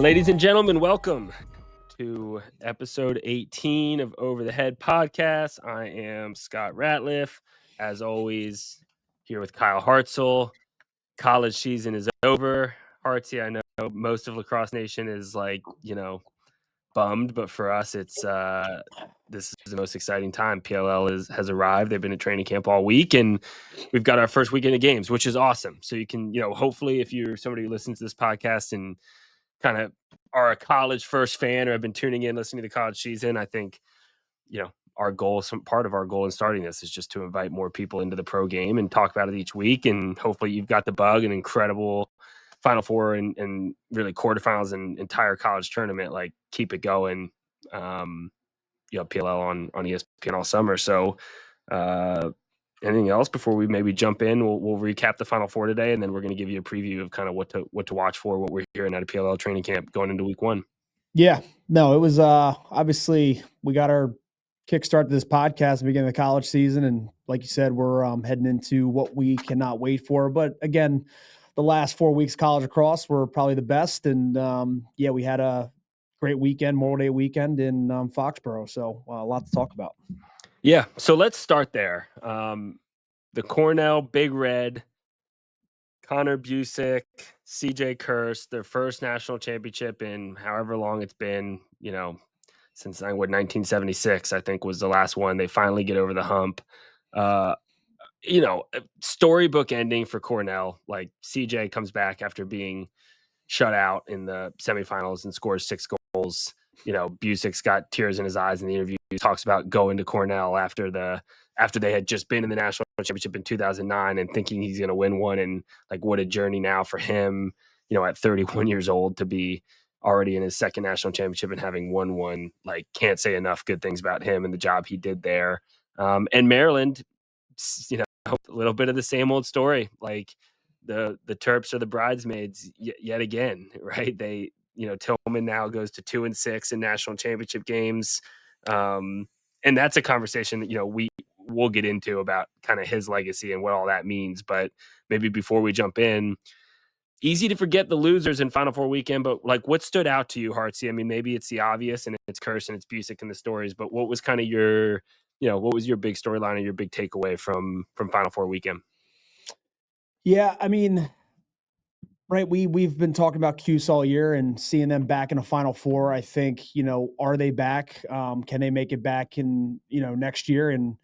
Ladies and gentlemen, welcome to episode 18 of Over the Head Podcast. I am Scott Ratliff, as always, here with Kyle Hartzell. College season is over. Hartsey, I know most of Lacrosse Nation is bummed, but for us, it's this is the most exciting time. PLL has arrived. They've been at training camp all week, and we've got our first weekend of games, which is awesome. So you can, hopefully, if you're somebody who listens to this podcast and kind of are a college first fan or have been tuning in listening to the college season, I think our goal, some part of our goal in starting this is just to invite more people into the pro game and talk about it each week. And hopefully you've got the bug, an incredible Final Four and really quarterfinals and entire college tournament. Like, keep it going. PLL on ESPN all summer. So anything else before we maybe jump in? We'll recap the Final Four today, and then we're going to give you a preview of kind of what to watch for, what we're hearing out of PLL training camp going into week one. Yeah, no, it was obviously we got our kickstart to this podcast at the beginning of the college season, and like you said, we're heading into what we cannot wait for. But again, the last 4 weeks college lacrosse were probably the best, and we had a great weekend, Memorial Day weekend in Foxborough, so a lot to talk about. Yeah, so let's start there. The Cornell Big Red, Connor Busick, CJ Kirst, their first national championship in however long it's been, since 1976, I think was the last one. They finally get over the hump. Storybook ending for Cornell. Like, CJ comes back after being shut out in the semifinals and scores 6 goals. Busick's got tears in his eyes in the interview. He talks about going to Cornell after they had just been in the national championship in 2009 and thinking he's going to win one. And like, what a journey now for him, at 31 years old to be already in his second national championship and having won one. Like, can't say enough good things about him and the job he did there. And Maryland, a little bit of the same old story. Like, the Terps are the bridesmaids yet again, right? They, Tillman now goes to 2-6 in national championship games. And that's a conversation that, we'll get into about kind of his legacy and what all that means. But maybe before we jump in, easy to forget the losers in Final Four weekend, but like, what stood out to you, Hartsey? I mean, maybe it's the obvious and it's Kirst and it's Busick in the stories, but what was kind of your, what was your big storyline or your big takeaway from Final Four weekend? Yeah, I mean, right, we've been talking about Cuse all year and seeing them back in a Final Four. I think, are they back? Can they make it back in, next year? And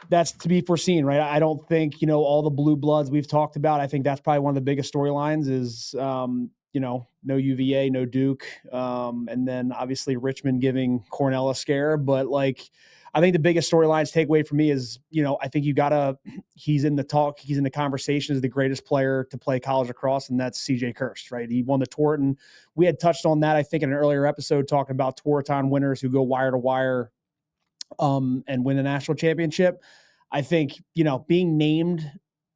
that's to be foreseen, right? I don't think, all the blue bloods we've talked about, I think that's probably one of the biggest storylines is, no UVA, no Duke. And then obviously Richmond giving Cornell a scare. But like, I think the biggest storylines takeaway for me is, I think he's in the conversation as the greatest player to play college lacrosse, and that's CJ Kirst, right? He won the Tewaaraton. We had touched on that, I think, in an earlier episode, talking about Tewaaraton winners who go wire to wire and win a national championship. I think, being named,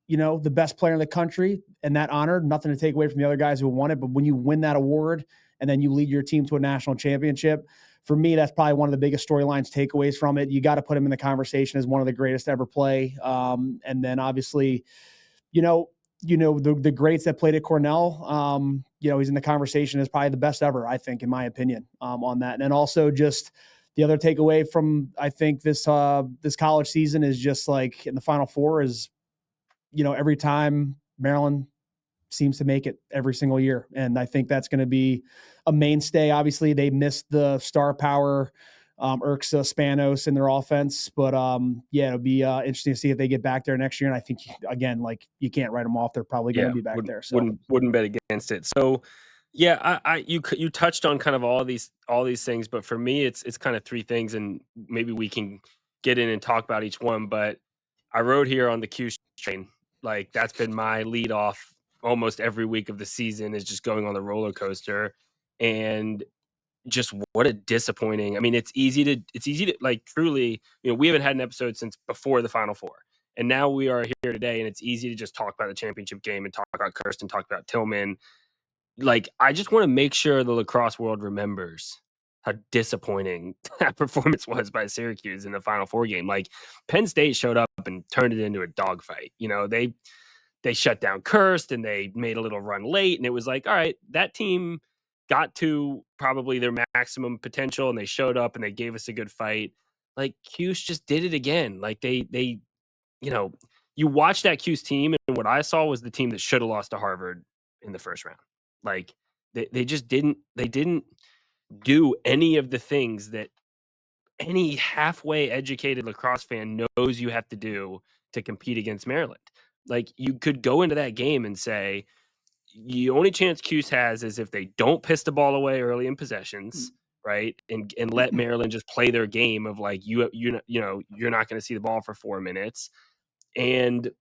the best player in the country and that honor, nothing to take away from the other guys who won it. But when you win that award and then you lead your team to a national championship, for me, that's probably one of the biggest storylines takeaways from it. You got to put him in the conversation as one of the greatest to ever play. And then obviously, the greats that played at Cornell, he's in the conversation as probably the best ever, I think, in my opinion, on that. And then also just the other takeaway from, I think, this college season is just like in the Final Four is, every time Maryland seems to make it every single year. And I think that's going to be a mainstay. Obviously, they missed the star power, Urxa, Spanos in their offense. But, it'll be interesting to see if they get back there next year. And I think, again, like, you can't write them off. They're probably going to be back there. So wouldn't bet against it. So, yeah, you touched on kind of all these things, but for me, it's kind of 3 things, and maybe we can get in and talk about each one. But I rode here on the Q train. Like, that's been my lead off almost every week of the season, is just going on the roller coaster. And just what a disappointing. I mean, it's easy to like, truly, we haven't had an episode since before the Final Four. And now we are here today, and it's easy to just talk about the championship game and talk about Kirst and talk about Tillman. Like, I just want to make sure the lacrosse world remembers how disappointing that performance was by Syracuse in the Final Four game. Like, Penn State showed up and turned it into a dogfight. They shut down Kirst and they made a little run late, and it was like, all right, that team got to probably their maximum potential and they showed up and they gave us a good fight. Like Cuse just did it again. Like they you watch that Cuse team and what I saw was the team that should have lost to Harvard in the first round. Like they just didn't do any of the things that any halfway educated lacrosse fan knows you have to do to compete against Maryland. Like you could go into that game and say, the only chance Cuse has is if they don't piss the ball away early in possessions, right? And let Maryland just play their game of like you're not going to see the ball for 4 minutes, and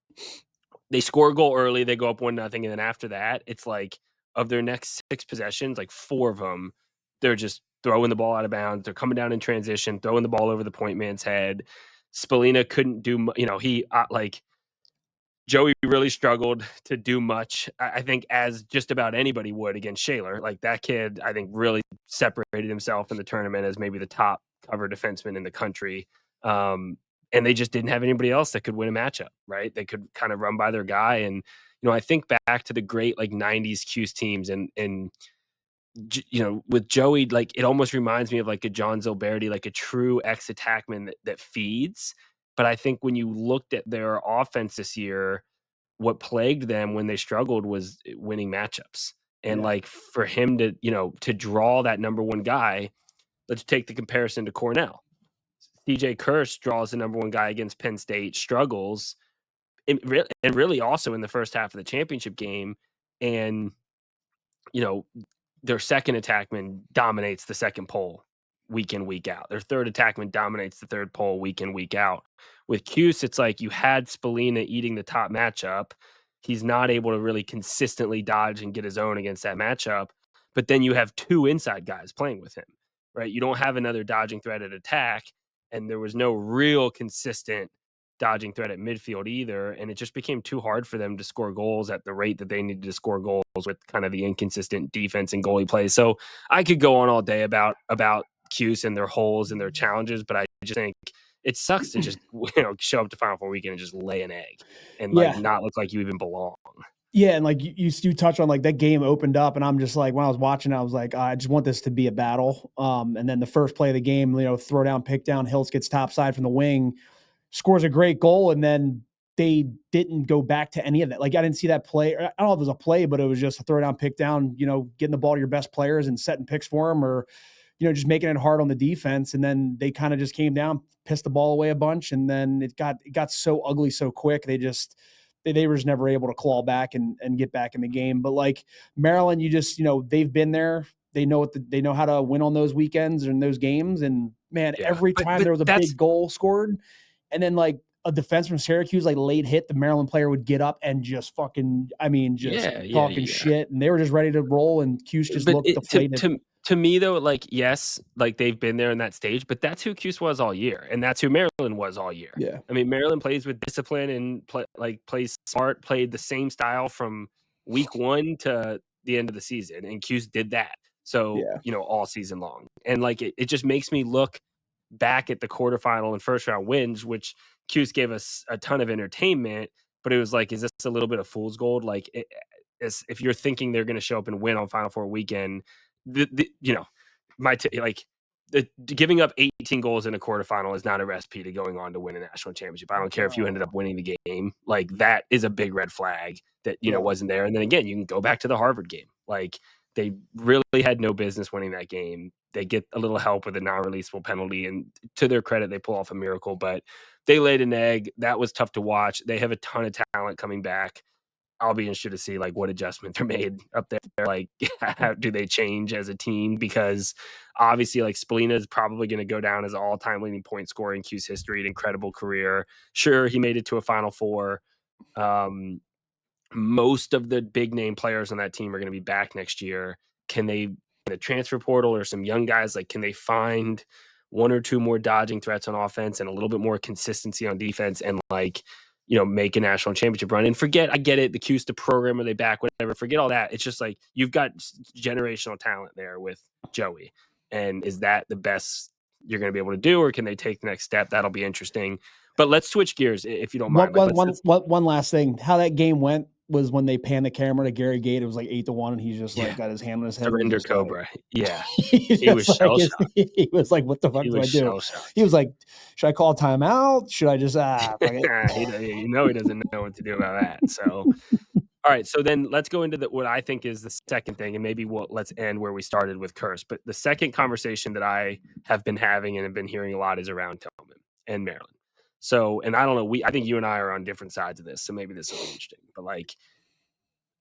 they score a goal early, they go up 1-0, and then after that, it's like of their next 6 possessions, like 4 of them, they're just throwing the ball out of bounds. They're coming down in transition, throwing the ball over the point man's head. Spallina couldn't do, he like Joey really struggled to do much. I think as just about anybody would against Shaler. Like that kid, I think really separated himself in the tournament as maybe the top cover defenseman in the country. And they just didn't have anybody else that could win a matchup, right? They could kind of run by their guy. And, I think back to the great like 90s Cuse teams and with Joey, like it almost reminds me of like a John Zilberti, like a true ex-attackman that feeds. But I think when you looked at their offense this year, what plagued them when they struggled was winning matchups. And like for him to, to draw that number one guy, let's take the comparison to Cornell. CJ Kirsch draws the number one guy against Penn State, struggles, and really also in the first half of the championship game. And, their second attackman dominates the second pole week in, week out. Their third attackman dominates the third pole week in, week out. With Cuse, it's like you had Spallina eating the top matchup. He's not able to really consistently dodge and get his own against that matchup. But then you have 2 inside guys playing with him, right? You don't have another dodging threat at attack, and there was no real consistent dodging threat at midfield either, and it just became too hard for them to score goals at the rate that they needed to score goals with kind of the inconsistent defense and goalie play. So I could go on all day about Cuse and their holes and their challenges, but I just think it sucks to just show up to Final Four weekend and just lay an egg and like not look like you even belong. Yeah, and like you touch on like that game opened up, and I'm just like when I was watching, I was like, I just want this to be a battle. And then the first play of the game, throw down, pick down, Hills gets topside from the wing, scores a great goal, and then they didn't go back to any of that. Like I didn't see that play. I don't know if it was a play, but it was just a throw down, pick down. Getting the ball to your best players and setting picks for them, or just making it hard on the defense. And then they kind of just came down, pissed the ball away a bunch, and then it got so ugly so quick. They were just never able to claw back and get back in the game. But like Maryland, you just they've been there. They know they know how to win on those weekends and those games. And man, every time there was a big goal scored, and then like a defense from Syracuse, like late hit, the Maryland player would get up and just fucking, talking shit, and they were just ready to roll. And Cuse just looked deflated. To me though, like, yes, like they've been there in that stage, but that's who Cuse was all year. And that's who Maryland was all year. Yeah. I mean, Maryland plays with discipline and plays smart, played the same style from week 1 to the end of the season. And Cuse did that. So, all season long. And like, it just makes me look back at the quarterfinal and first round wins, which Cuse gave us a ton of entertainment, but it was like, is this a little bit of fool's gold? Like if you're thinking they're going to show up and win on Final Four weekend, giving up 18 goals in a quarterfinal is not a recipe to going on to win a national championship. I don't care if you ended up winning the game. Like that is a big red flag that, wasn't there. And then again, you can go back to the Harvard game. Like they really had no business winning that game. They get a little help with a non-releasable penalty, and to their credit, they pull off a miracle, but they laid an egg. That was tough to watch. They have a ton of talent coming back. I'll be interested to see like what adjustments are made up there. Like, how do they change as a team? Because obviously, like Spallina is probably going to go down as an all-time leading point scorer in Cuse history, an incredible career. Sure, he made it to a Final Four. Most of the big name players on that team are going to be back next year. Can they, in the transfer portal or some young guys, like can they find 1 or 2 more dodging threats on offense and a little bit more consistency on defense and like, make a national championship run? And forget, I get it, the Cuse, the program, are they back, whatever, forget all that. It's just like, you've got generational talent there with Joey. And is that the best you're going to be able to do, or can they take the next step? That'll be interesting. But let's switch gears if you don't mind. One last thing, how that game went. was when they panned the camera to Gary Gate. It was like 8-1, and he's just like got his hand on his head. Surrender Cobra. Yeah. He was shell shocked. He was like, "What the fuck do I do?" He was like, "Should I call a timeout? Should I just fuck it?" He doesn't know what to do about that. So, all right. So then let's go into what I think is the second thing, and maybe let's end where we started with Curse. But the second conversation that I have been having and have been hearing a lot is around Tillman and Maryland. So, and I don't know, I think you and I are on different sides of this, so maybe this will be interesting. But like,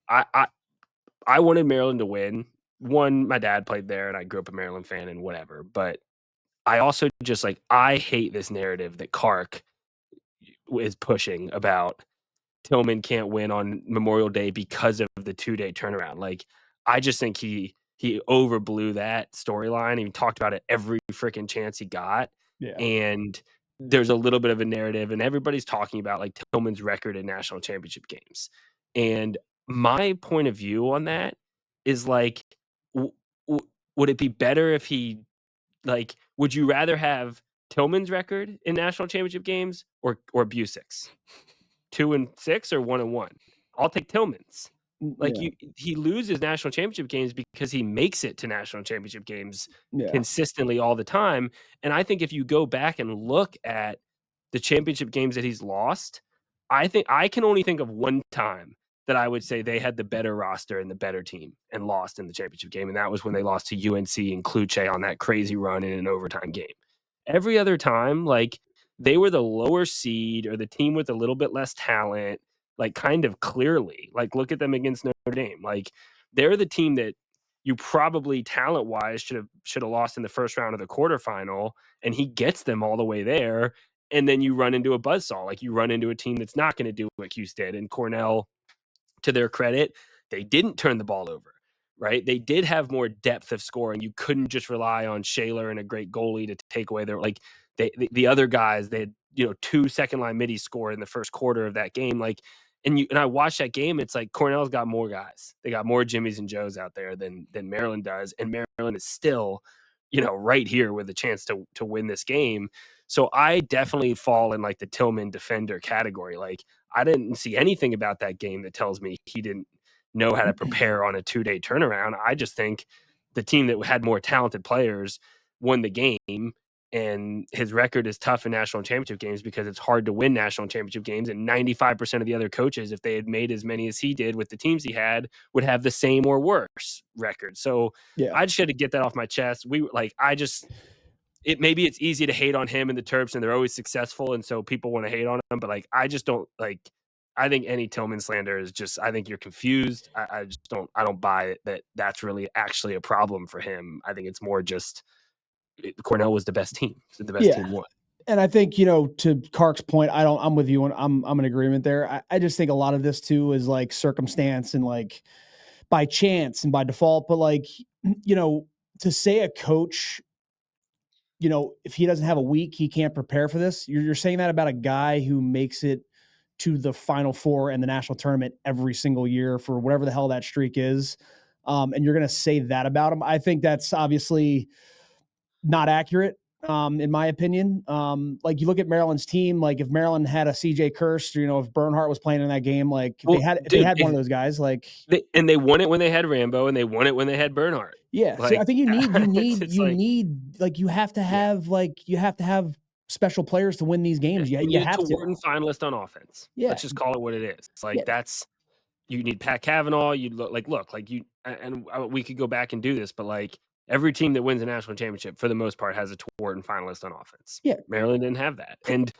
I wanted Maryland to win. One, my dad played there, and I grew up a Maryland fan and whatever. But I also just like, I hate this narrative that Kark is pushing about Tillman can't win on Memorial Day because of the 2-day turnaround. Like, I just think he overblew that storyline. He talked about it every freaking chance he got. Yeah. And there's a little bit of a narrative, and everybody's talking about like Tillman's record in national championship games. And my point of view on that is like, would it be better if he, like, would you rather have Tillman's record in national championship games or Busick's? 2-6 or 1-1? I'll take Tillman's. Like, he loses national championship games because he makes it to national championship games consistently all the time. And I think if you go back and look at the championship games that he's lost, I think I can only think of one time that I would say they had the better roster and the better team and lost in the championship game. And that was when they lost to UNC and Kluche on that crazy run in an overtime game. Every other time, like, they were the lower seed or the team with a little bit less talent, like, kind of clearly. Like, look at them against Notre Dame. Like, they're the team that you probably talent-wise should have lost in the first round of the quarterfinal, and he gets them all the way there, and then you run into a buzzsaw. Like, you run into a team that's not going to do what Cuse did. And Cornell, to their credit, they didn't turn the ball over, right? They did have more depth of scoring. You couldn't just rely on Shaler and a great goalie to take away their, like, the other guys. They had, 2 second-line middies score in the first quarter of that game. Like, and I watched that game. It's like Cornell's got more guys. They got more Jimmies and Joes out there than Maryland does, and Maryland is still, right here with a chance to win this game. So I definitely fall in like the Tillman defender category. Like, I didn't see anything about that game that tells me he didn't know how to prepare on a 2-day turnaround. I just think the team that had more talented players won the game, and his record is tough in national championship games because it's hard to win national championship games. And 95% of the other coaches, if they had made as many as he did with the teams he had, would have the same or worse record. So I just had to get that off my chest. Maybe it's easy to hate on him and the Terps, and they're always successful, and so people want to hate on him. But like, I just don't like. I think any Tillman slander is just. I think you're confused. I just don't. I don't buy it that's really actually a problem for him. I think it's more just Cornell was the best team. The best team won. And I think, to Kark's point, I'm with you, and I'm in agreement there. I just think a lot of this too is like circumstance and like by chance and by default. But like, to say a coach, if he doesn't have a week, he can't prepare for this. You're saying that about a guy who makes it to the Final Four and the national tournament every single year for whatever the hell that streak is. And you're going to say that about him. I think that's obviously not accurate, in my opinion. Like, you look at Maryland's team, like if Maryland had a CJ Kirst, or, if Bernhardt was playing in that game, like if they had one of those guys, like, they won it when they had Rambo, and they won it when they had Bernhardt. Yeah. Like, so I think you have to have special players to win these games. You have to. Wharton finalist on offense. Yeah. Let's just call it what it is. It's like, you need Pat Cavanaugh. You we could go back and do this, but like, every team that wins a national championship for the most part has a Wharton finalist on offense. Yeah. Maryland didn't have that. And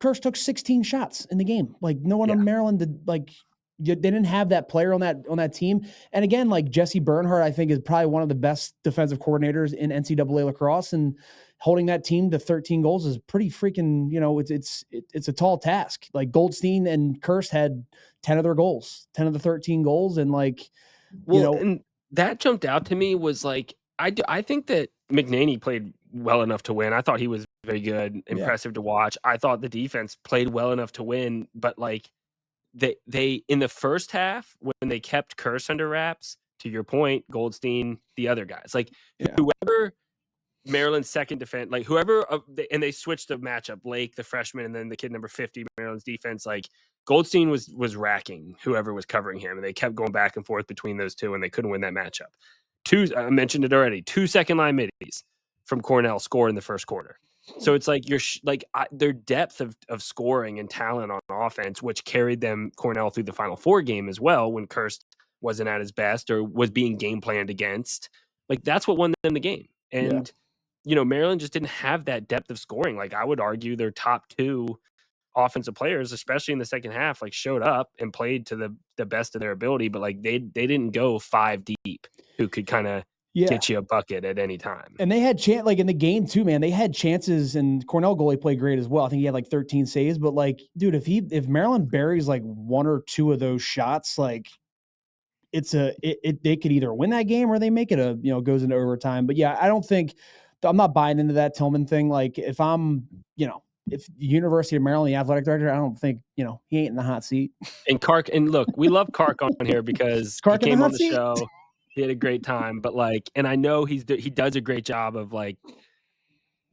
Kirst took 16 shots in the game. Like, no one on Maryland did. Like, they didn't have that player on that team. And again, like, Jesse Bernhardt, I think, is probably one of the best defensive coordinators in NCAA lacrosse, and holding that team to 13 goals is pretty freaking, it's a tall task. Like, Goldstein and Kirst had 10 of their goals, 10 of the 13 goals. And like, and that jumped out to me was like, I think that McNaney played well enough to win. I thought he was very good, impressive to watch. I thought the defense played well enough to win, but like, they in the first half, when they kept Kirst under wraps, to your point, Goldstein, the other guys, like, whoever Maryland's second defense, like whoever, and they switched the matchup, Blake, the freshman, and then the kid number 50, Maryland's defense. Like Goldstein was racking whoever was covering him, and they kept going back and forth between those two, and they couldn't win that matchup. I mentioned it already. 2 second line middies from Cornell scored in the first quarter. So it's like their depth of scoring and talent on offense, which carried them Cornell through the Final Four game as well when Kirst wasn't at his best or was being game planned against. Like that's what won them the game. And Maryland just didn't have that depth of scoring. Like I would argue their top 2 offensive players, especially in the second half, like showed up and played to the best of their ability, but like they didn't go 5 deep who could kind of get you a bucket at any time. And they had like in the game too, man, they had chances, and Cornell goalie played great as well. I think he had like 13 saves, but like, dude, if Maryland buries like 1 or 2 of those shots, like they could either win that game or they make it goes into overtime. But yeah, I'm not buying into that Tillman thing. Like if I'm, if University of Maryland, the athletic director, I don't think, he ain't in the hot seat. And look, we love Kark on here because he came on the show. He had a great time, but like, and I know he does a great job of like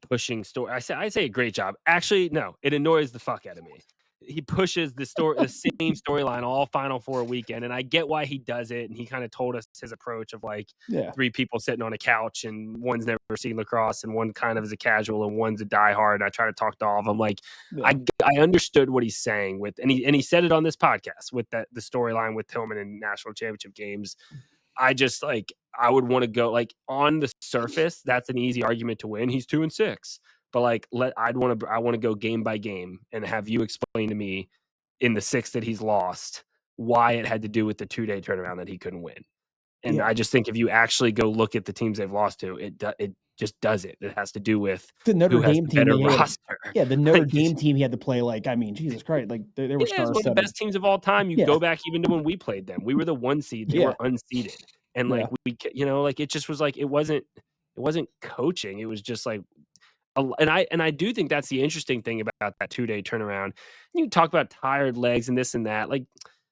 pushing story. I say a great job. Actually, no, it annoys the fuck out of me. He pushes the same storyline all Final Four weekend, and I get why he does it. And he kind of told us his approach of like 3 people sitting on a couch, and one's never seen lacrosse, and one kind of is a casual, and one's a diehard. And I try to talk to all of them. Like I understood what he's saying and he said it on this podcast with the storyline with Tillman in national championship games. I just like I would want to go like on the surface. That's an easy argument to win. He's 2-6. But like, I want to go game by game and have you explain to me in the 6 that he's lost why it had to do with the 2-day turnaround that he couldn't win. And I just think if you actually go look at the teams they've lost to, it just does it. It has to do with the Notre Dame team roster. The Notre Dame team he had to play like, I mean, Jesus Christ, like they were one of the best teams of all time. You go back even to when we played them. We were the 1 seed. They were unseeded, and like we, like it just was like it wasn't coaching. It was just like. And I do think that's the interesting thing about that 2-day turnaround. You talk about tired legs and this and that. Like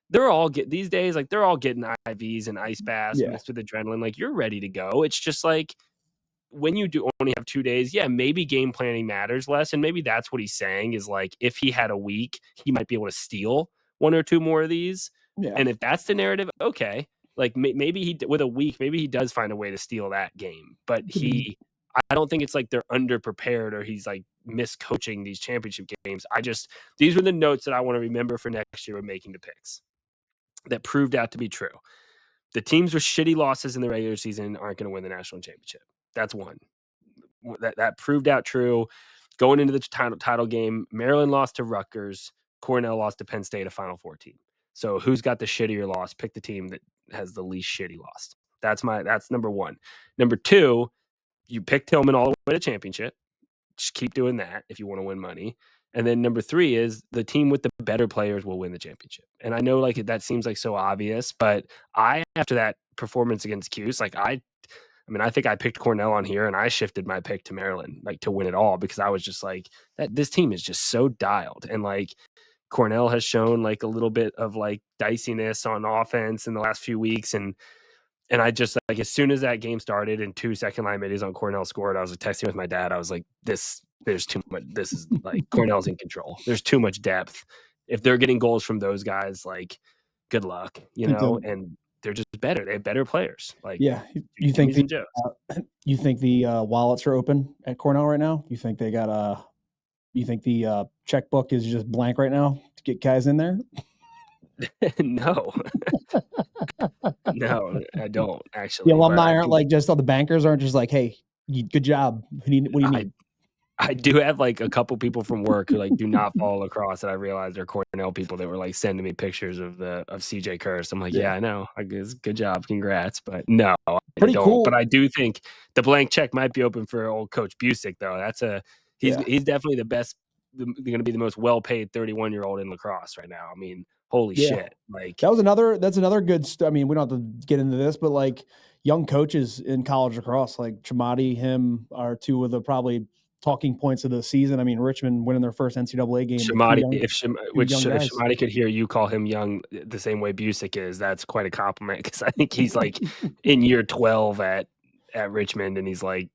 they're all these days, like they're all getting IVs and ice baths mixed with adrenaline. Like you're ready to go. It's just like when you do only have 2 days, maybe game planning matters less. And maybe that's what he's saying is like if he had a week, he might be able to steal 1 or 2 more of these. Yeah. And if that's the narrative, okay. Like maybe with a week, maybe he does find a way to steal that game. But I don't think it's like they're underprepared or he's like miscoaching these championship games. These were the notes that I want to remember for next year when making the picks that proved out to be true. The teams with shitty losses in the regular season aren't going to win the national championship. That's one. That proved out true. Going into the title game, Maryland lost to Rutgers. Cornell lost to Penn State, a Final Four team. So who's got the shittier loss? Pick the team that has the least shitty loss. That's number 1. Number 2, you pick Tillman all the way to championship. Just keep doing that if you want to win money. And then number 3 is the team with the better players will win the championship. And I know like that seems like so obvious, but after that performance against Cuse, like I think I picked Cornell on here and I shifted my pick to Maryland, like to win it all, because I was just like this team is just so dialed. And like Cornell has shown like a little bit of like diciness on offense in the last few weeks. And I just like as soon as that game started and 2 second line middies on Cornell scored, I was like texting with my dad. I was like, there's too much. This is like Cornell's in control. There's too much depth. If they're getting goals from those guys, like good luck, and they're just better. They have better players. Like you think the wallets are open at Cornell right now? You think they got you think the checkbook is just blank right now to get guys in there? No. No, I don't actually. The alumni aren't like just all the bankers aren't just like, hey, good job. What do you mean? I do have like a couple people from work who like do not follow lacrosse that I realized are Cornell people that were like sending me pictures of CJ Kirst. I'm like, I know. I guess good job, congrats. But no, pretty cool. But I do think the blank check might be open for old Coach Busick though. He's definitely the best. Going to be the most well-paid 31-year-old in lacrosse right now. I mean, holy shit! Like that's another good. I mean, we don't have to get into this, but like young coaches in college lacrosse, like Chamati, him are 2 of the probably talking points of the season. I mean, Richmond winning their first NCAA game. Chamati, if Chamati could hear you call him young the same way Busick is, that's quite a compliment because I think he's like in year 12 at Richmond, and he's like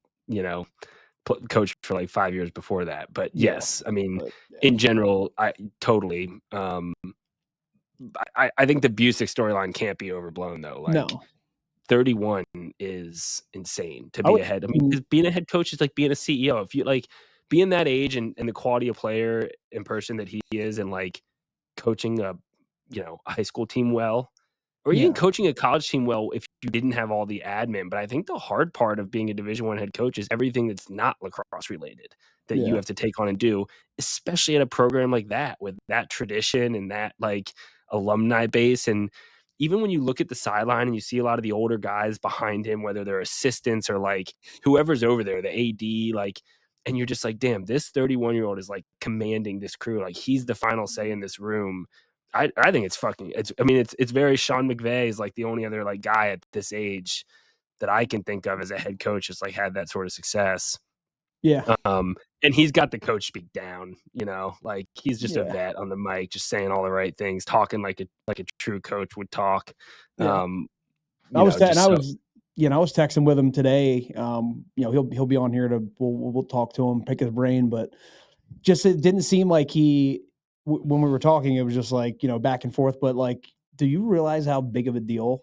coached for like 5 years before that. But Yeah, yes, I mean, but in general, I totally. I think the Busick storyline can't be overblown though. Like no, 31 is insane to I be would. ahead. I mean, 'cause being a head coach is like being a CEO. If you like being that age and the quality of player and person that he is, and like coaching a high school team well, or even Yeah, coaching a college team well if you didn't have all the admin. But I think the hard part of being a Division One head coach is everything that's not lacrosse related that you yeah, have to take on and do, especially at a program like that with that tradition and that like alumni base. And even when you look at the sideline and you see a lot of the older guys behind him, whether they're assistants or like whoever's over there, the AD, like, and you're just like, damn, this 31-year-old is like commanding this crew. Like he's the final say in this room. I think it's very Sean McVay is like the only other like guy at this age that I can think of as a head coach that's like had that sort of success. yeah, And he's got the coach speak down, like he's just a yeah, vet on the mic, just saying all the right things, talking like a true coach would talk. yeah. Um, I was, and just I so was, I was texting with him today. He'll be on here to we'll talk to him, pick his brain, but just it didn't seem like when we were talking, it was just like back and forth. But like, do you realize how big of a deal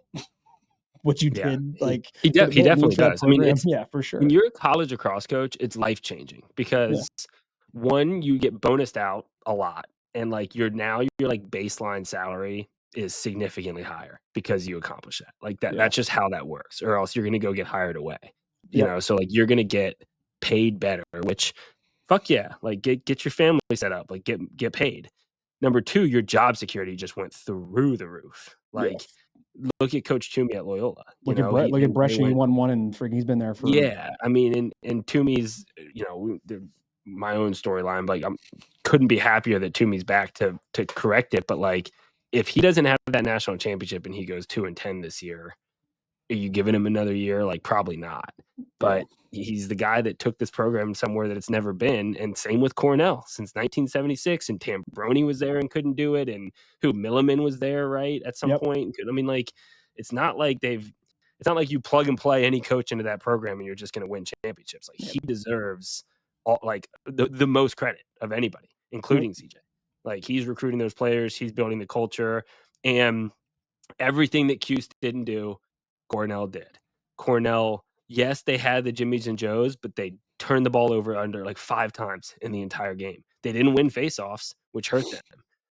what you yeah, did he like he, for de- he what it means definitely for that does. I mean, program? it's Yeah, for when sure. you're a college lacrosse coach, it's life changing Yeah, because one, you get bonused out a lot, and like your like baseline salary is significantly higher because you accomplish that. Like that, yeah, that's just how that works, or else you're going to go get hired away. yep, So like you're going to get paid better, which fuck yeah, like get your family set up, like get paid. Number two, your job security just went through the roof. yeah. Like look at Coach Toomey at Loyola. Look at Brett. He Look they at they Brescia. He went won one, and freaking he's been there for. yeah. I mean, and Toomey's my own storyline. Like couldn't be happier that Toomey's back to correct it. But like if he doesn't have that national championship and he goes 2-10 this year, are you giving him another year? Like probably not. Yeah, But he's the guy that took this program somewhere that it's never been. And same with Cornell since 1976. And Tambroni was there and couldn't do it. And Milliman was there, right? At some yep, point. I mean, like, it's not like it's not like you plug and play any coach into that program and you're just going to win championships. Like yep, he deserves like the most credit of anybody, yep, including CJ. Like he's recruiting those players. He's building the culture. And everything that Cuse didn't do, Cornell did. Cornell, yes, they had the Jimmies and Joes, but they turned the ball over under like 5 times in the entire game. They didn't win faceoffs, which hurt them,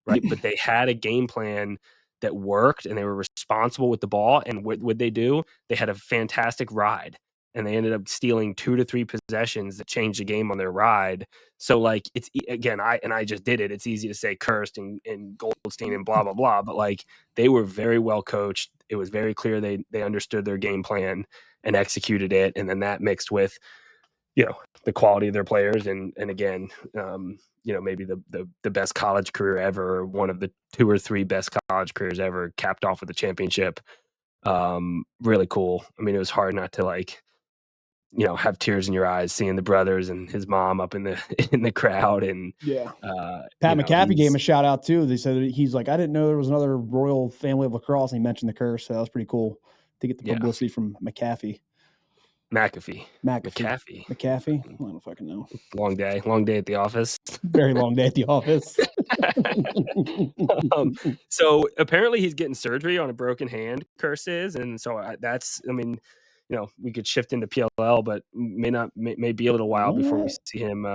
right? But they had a game plan that worked and they were responsible with the ball. And what would they do? They had a fantastic ride and they ended up stealing 2 to 3 possessions that changed the game on their ride. So like it's again, I just did it. It's easy to say Kirst and Goldstein and blah blah blah, but like they were very well coached. It was very clear they understood their game plan and executed it. And then that mixed with, the quality of their players and again, maybe the best college career ever, one of the 2 or 3 best college careers ever, capped off with a championship. Really cool. I mean, it was hard not to like, have tears in your eyes seeing the brothers and his mom up in the in the crowd. And yeah. Pat McAfee gave him a shout out too. They said he's like, I didn't know there was another royal family of lacrosse. And he mentioned the curse, so that was pretty cool to get the yeah, publicity from McAfee. McAfee. McAfee. McAfee. McAfee. I don't fucking know. Long day at the office. Very long day at the office. So apparently he's getting surgery on a broken hand, Curse is, and so I mean, we could shift into PLL, but may be a little while before we see him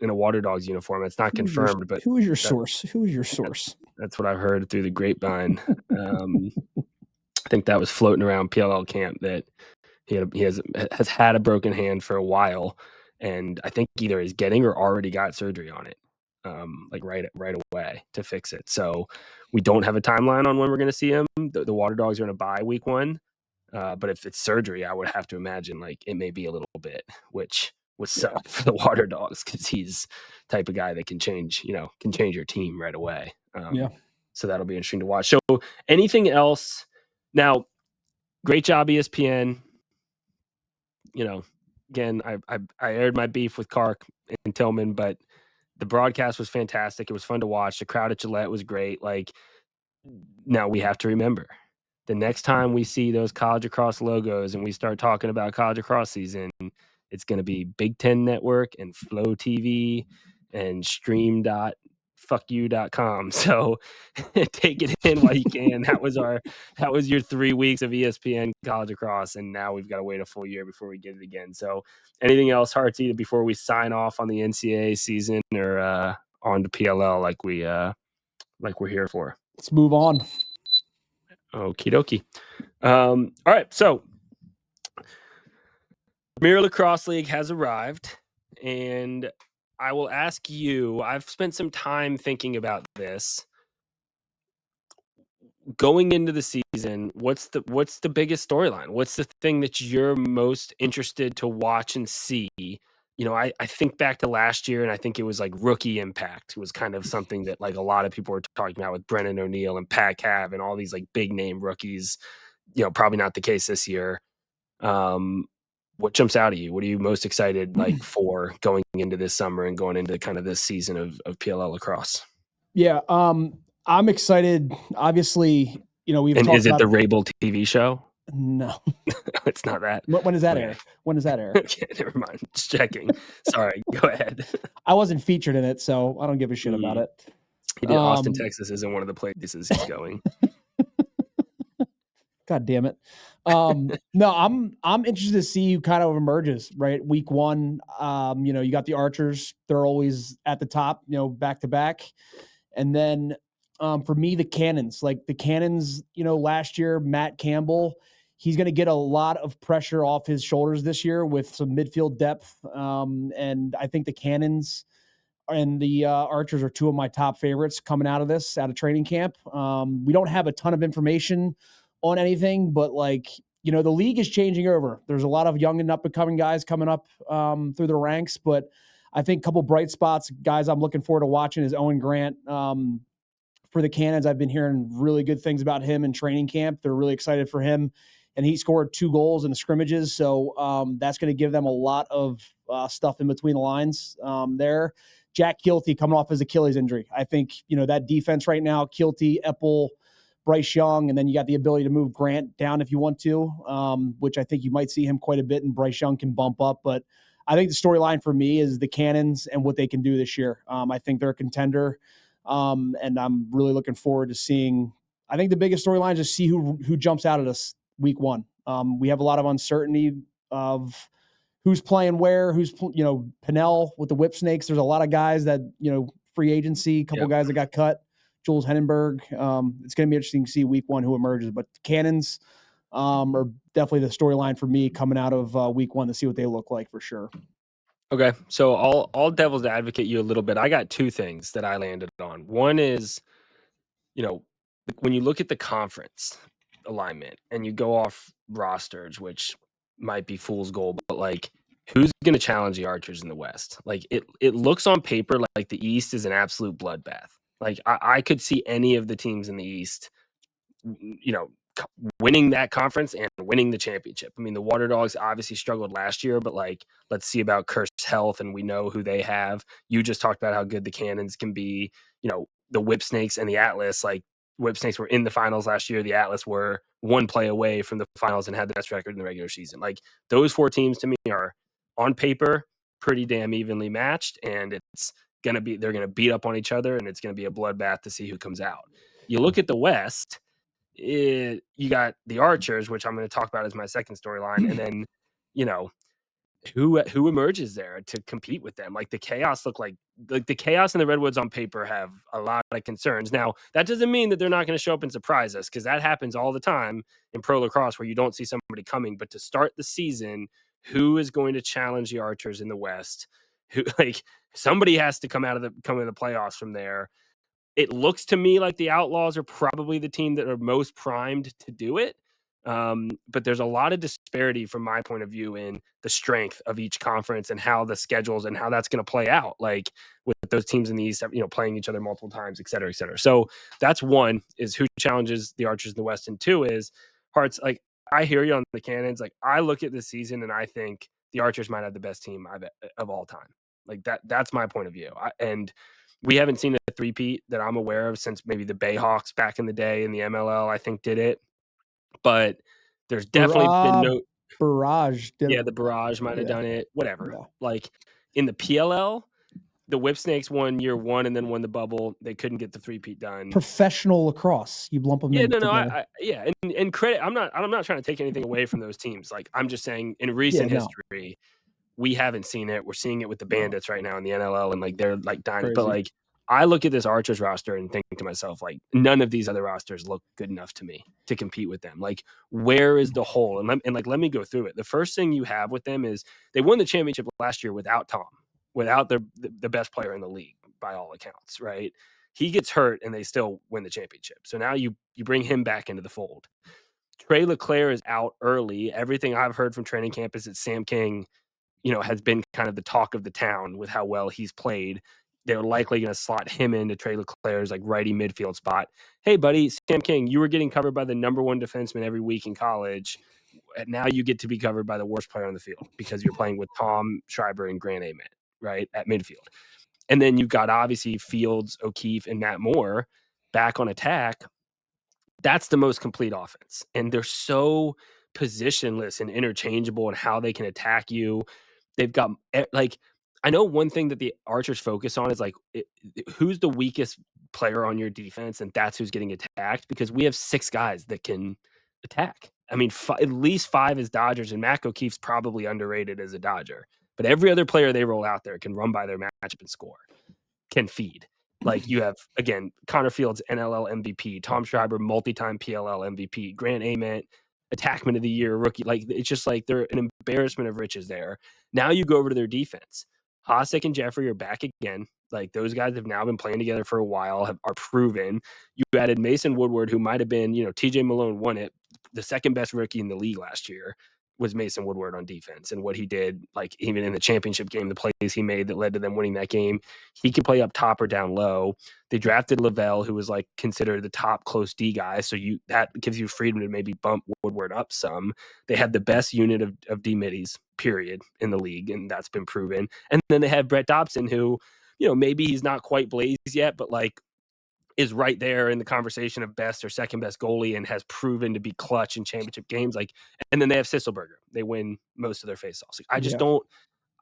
in a Water Dogs uniform. It's not confirmed, but who is your source? Who is your source? that's what I've heard through the grapevine. I think that was floating around PLL camp that he has had a broken hand for a while, and I think either is getting or already got surgery on it, like right away to fix it. So we don't have a timeline on when we're going to see him. The Water Dogs are going to bye week 1, but if it's surgery, I would have to imagine like it may be a little bit, which would suck for the Water Dogs because he's the type of guy that can change your team right away. So that'll be interesting to watch. So anything else? Now, great job, ESPN. Again, I aired my beef with Kark and Tillman, but the broadcast was fantastic. It was fun to watch. The crowd at Gillette was great. Like, now we have to remember the next time we see those college lacrosse logos and we start talking about college lacrosse season, It's going to be Big Ten Network and Flow TV and stream.fuckyou.com. So take it in while you can. That was your 3 weeks of ESPN college lacrosse, and now we've got to wait a full year before we get it again. So anything else, Hartsy, before we sign off on the NCAA season or on to PLL like we're here for? Let's move on. Okie dokie. All right, so Premier Lacrosse League has arrived, and I will ask you, I've spent some time thinking about this. Going into the season, what's the biggest storyline? What's the thing that you're most interested to watch and see? I think back to last year, and I think it was like rookie impact was kind of something that like a lot of people were talking about with Brennan O'Neill and Pat Cav and all these like big name rookies. Probably not the case this year. What jumps out at you? What are you most excited like for going into this summer and going into kind of this season of PLL lacrosse? Yeah, I'm excited. Obviously, we've and talked is it about the Rabel TV show? No, it's not that. When does that air? When does that air? Okay, never mind. Just checking. Sorry. Go ahead. I wasn't featured in it, so I don't give a shit about it. He did. Austin, Texas isn't one of the places he's going. God damn it. No, I'm interested to see who kind of emerges, right? Week 1, you got the Archers. They're always at the top, back to back. And then for me, the Cannons. Like the Cannons, last year, Matt Campbell, he's going to get a lot of pressure off his shoulders this year with some midfield depth. And I think the Cannons and the Archers are 2 of my top favorites coming out of training camp. We don't have a ton of information on anything, but the league is changing over. There's a lot of young and up and coming guys coming up through the ranks, but I think a couple bright spots, guys I'm looking forward to watching is Owen Grant. For the Cannons, I've been hearing really good things about him in training camp. They're really excited for him, and he scored 2 goals in the scrimmages, so that's going to give them a lot of stuff in between the lines there. Jack Kilty coming off his Achilles injury. I think, that defense right now, Kilty, Eppel, Bryce Young, and then you got the ability to move Grant down if you want to, which I think you might see him quite a bit, and Bryce Young can bump up. But I think the storyline for me is the Cannons and what they can do this year. I think they're a contender, and I'm really looking forward to seeing. I think the biggest storyline is to see who jumps out at us week 1. We have a lot of uncertainty of who's playing where, who's, Pinnell with the Whip Snakes. There's a lot of guys that, free agency, a couple guys that got cut. Jules Hennenberg. It's going to be interesting to see week 1 who emerges, but Cannons are definitely the storyline for me coming out of week 1 to see what they look like for sure. Okay, so I'll devil's advocate you a little bit. I got 2 things that I landed on. One is, when you look at the conference alignment and you go off rosters, which might be fool's gold, but like who's going to challenge the Archers in the West? Like it looks on paper like the East is an absolute bloodbath. Like I could see any of the teams in the East, winning that conference and winning the championship. I mean, the Water Dogs obviously struggled last year, but let's see about Kurt's health, and we know who they have. You just talked about how good the Cannons can be. The Whip Snakes and the Atlas, Whip Snakes were in the finals last year. The Atlas were 1 play away from the finals and had the best record in the regular season. Those 4 teams to me are on paper pretty damn evenly matched, and they're going to beat up on each other, and it's going to be a bloodbath to see who comes out. You look at the West, you got the Archers, which I'm going to talk about as my second storyline, and then who emerges there to compete with them. The Chaos look like the Chaos and the Redwoods on paper have a lot of concerns. Now that doesn't mean that they're not going to show up and surprise us, because that happens all the time in pro lacrosse where you don't see somebody coming. But to start the season, who is going to challenge the Archers in the West? Who somebody has to come in the playoffs from there. It looks to me like the Outlaws are probably the team that are most primed to do it. But there's a lot of disparity from my point of view in the strength of each conference and how the schedules and how that's going to play out, with those teams in the East, playing each other multiple times, et cetera, et cetera. So that's 1 is who challenges the Archers in the West. And 2 is Hearts. I hear you on the Cannons. I look at this season and I think the Archers might have the best team of all time. That's my point of view. And we haven't seen a three-peat that I'm aware of since maybe the Bayhawks back in the day in the MLL, I think, did it. But there's definitely been no Barrage did Yeah, the Barrage might have done it. Whatever. Yeah. Like in the PLL, the Whipsnakes won year 1 and then won the bubble. They couldn't get the three-peat done. Professional lacrosse. You lump them Yeah, in no, together. yeah, and credit. I'm not trying to take anything away from those teams. Like I'm just saying, in recent no. history, we haven't seen it. We're seeing it with the No. Bandits right now in the NLL, and like they're like dying. But Crazy. like I look at this Archers roster and think to myself, like none of these other rosters look good enough to me to compete with them. Like where is the hole? And let me go through it. The first thing you have with them is they won the championship last year without Tom, without the best player in the league by all accounts, right? He gets hurt and they still win the championship. So now you bring him back into the fold. Trey LeClaire is out early. Everything I've heard from training camp is that Sam King, has been kind of the talk of the town with how well he's played. They're likely going to slot him into Trey LeClaire's like righty midfield spot. Hey, buddy, Sam King, you were getting covered by the number one defenseman every week in college. Now you get to be covered by the worst player on the field because you're playing with Tom Schreiber and Grant Ament, right, at midfield. And then you've got obviously Fields, O'Keefe, and Matt Moore back on attack. That's the most complete offense. And they're so positionless and interchangeable in how they can attack you. They've got like, I know one thing that the Archers focus on is like, who's the weakest player on your defense, and that's who's getting attacked, because we have 6 guys that can attack. I mean, at least 5 is Dodgers, and Mac O'Keefe's probably underrated as a Dodger. But every other player they roll out there can run by their matchup and score, can feed. Like you have, again, Connor Fields, NLL MVP, Tom Schreiber, multi-time PLL MVP, Grant Ament, attackman of the year, rookie. Like it's just like they're an embarrassment of riches there. Now you go over to their defense. Hosek and Jeffrey are back again. Like those guys have now been playing together for a while, are proven. You added Mason Woodward, who might have been, TJ Malone won it, the second best rookie in the league last year was Mason Woodward on defense, and what he did, like even in the championship game, the plays he made that led to them winning that game. He could play up top or down low. They drafted Lavelle, who was like considered the top close D guy, so that gives you freedom to maybe bump Woodward up some. They had the best unit of D middies, period, in the league, and that's been proven. And then they have Brett Dobson, who, maybe he's not quite Blaze yet, but like is right there in the conversation of best or second best goalie and has proven to be clutch in championship games. Like, and then they have Sisselberger. They win most of their faceoffs. Like, I just don't.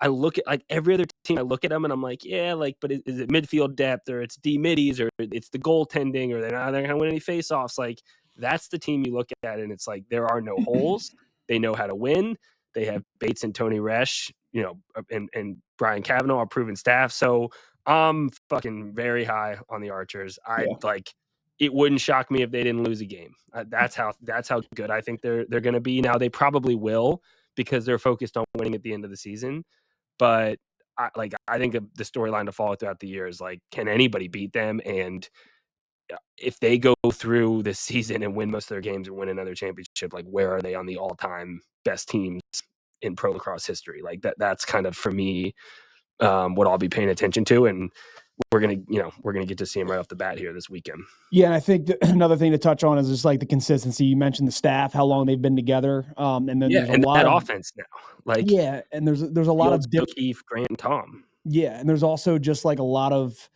I look at like every other team. I look at them and I'm like, yeah, like, but is it midfield depth, or it's D middies, or it's the goaltending, or they're not going to win any faceoffs? Like, that's the team you look at, and it's like there are no holes. They know how to win. They have Bates and Tony Resch, and Brian Cavanaugh, our proven staff. So I'm fucking very high on the Archers. Like, it wouldn't shock me if they didn't lose a game. That's how good I think they're going to be. Now they probably will, because they're focused on winning at the end of the season. But I think the storyline to follow throughout the year is like, can anybody beat them? And if they go through this season and win most of their games and win another championship, like where are they on the all-time best teams in pro lacrosse history? Like that's kind of, for me, what I'll be paying attention to. And we're gonna get to see him right off the bat here this weekend. Yeah, and I think another thing to touch on is just like the consistency. You mentioned the staff, how long they've been together, and then there's a lot of offense now. Like, and there's a lot of Keith, Grant, and Tom. Yeah, and there's also just like a lot of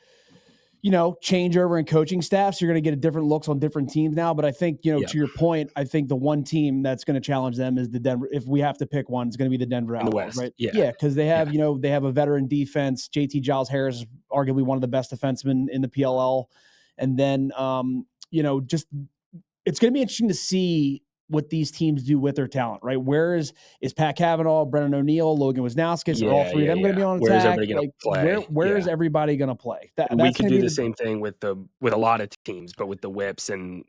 changeover in coaching staffs. You're going to get a different looks on different teams now. But I think, to your point, I think the one team that's going to challenge them is the Denver. If we have to pick one, it's going to be the Denver Outlaws, right? Yeah, because they have, they have a veteran defense. JT Giles Harris is arguably one of the best defensemen in the PLL. And then, just it's going to be interesting to see what these teams do with their talent, right? Where is Pat Cavanaugh, Brennan O'Neill, Logan Wisnowskis, are all three of them going to be on attack? Where's everybody going to play? Where is everybody going to play? We could do the same thing with a lot of teams, but with the whips and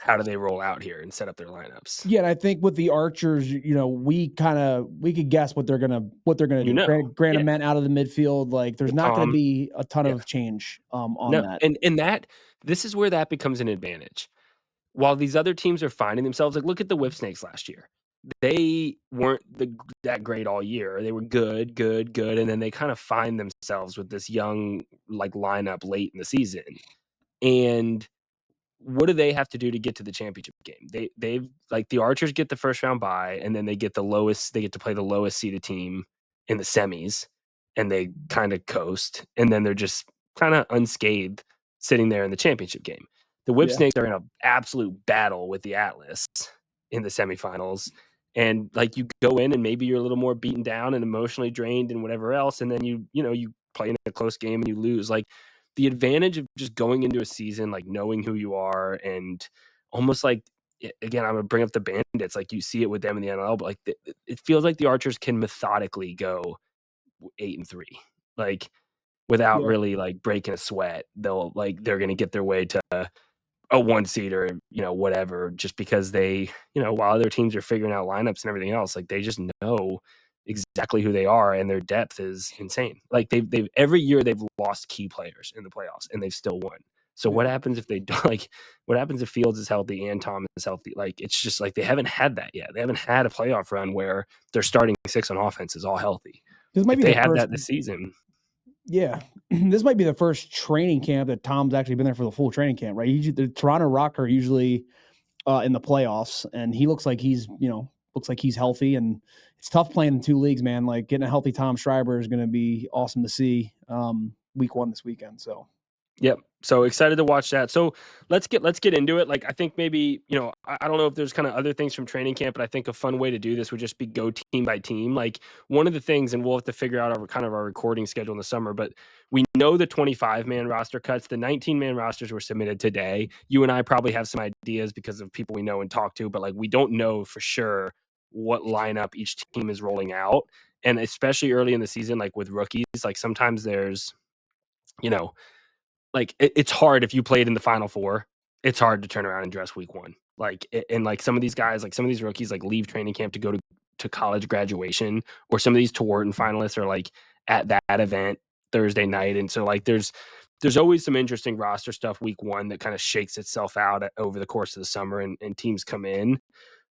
how do they roll out here and set up their lineups? Yeah, and I think with the Archers, we could guess what they're gonna do. Grant Ament out of the midfield, like there's not going to be a ton of change on that. And this is where that becomes an advantage. While these other teams are finding themselves, like look at the Whipsnakes last year. They weren't that great all year. They were good, and then they kind of find themselves with this young lineup late in the season. And what do they have to do to get to the championship game? They've the Archers get the first round bye, and then they get to play the lowest seeded team in the semis, and they kind of coast, and then they're just kind of unscathed sitting there in the championship game. The Whipsnakes are in an absolute battle with the Atlas in the semifinals, And like you go in and maybe you're a little more beaten down and emotionally drained and whatever else, and then you play in a close game and you lose. Like the advantage of just going into a season like knowing who you are and almost like again, I'm gonna bring up the Bandits. Like you see it with them in the NLL, but like it feels like the Archers can methodically go 8-3, like without Yeah. really like breaking a sweat. They're gonna get their way to a 1 seed or whatever, just because they while other teams are figuring out lineups and everything else, like they just know exactly who they are, and their depth is insane. Like they've every year they've lost key players in the playoffs and they've still won. So what Yeah. happens if they don't, like what happens if Fields is healthy and Tom is healthy? Like it's just like they haven't had that yet. They haven't had a playoff run where their starting six on offense is all healthy. This might If be they the had first. that this season, Yeah, this might be the first training camp that Tom's actually been there for the full training camp, right? Usually, the Toronto Rock are usually in the playoffs, and he looks like he's healthy, and it's tough playing in two leagues, man. Like getting a healthy Tom Schreiber is going to be awesome to see week 1 this weekend. So yep. So excited to watch that. So let's get into it. Like I think maybe, I don't know if there's kind of other things from training camp, but I think a fun way to do this would just be go team by team. Like one of the things, and we'll have to figure out our recording schedule in the summer, but we know the 25-man roster cuts. The 19-man rosters were submitted today. You and I probably have some ideas because of people we know and talk to, but like we don't know for sure what lineup each team is rolling out. And especially early in the season, like with rookies, like sometimes there's, like it's hard if you played in the Final Four. It's hard to turn around and dress week 1. Like and like some of these guys, like some of these rookies, like leave training camp to go to college graduation, or some of these Tewarton finalists are like at that event Thursday night, and so like there's always some interesting roster stuff week 1 that kind of shakes itself out over the course of the summer, and teams come in.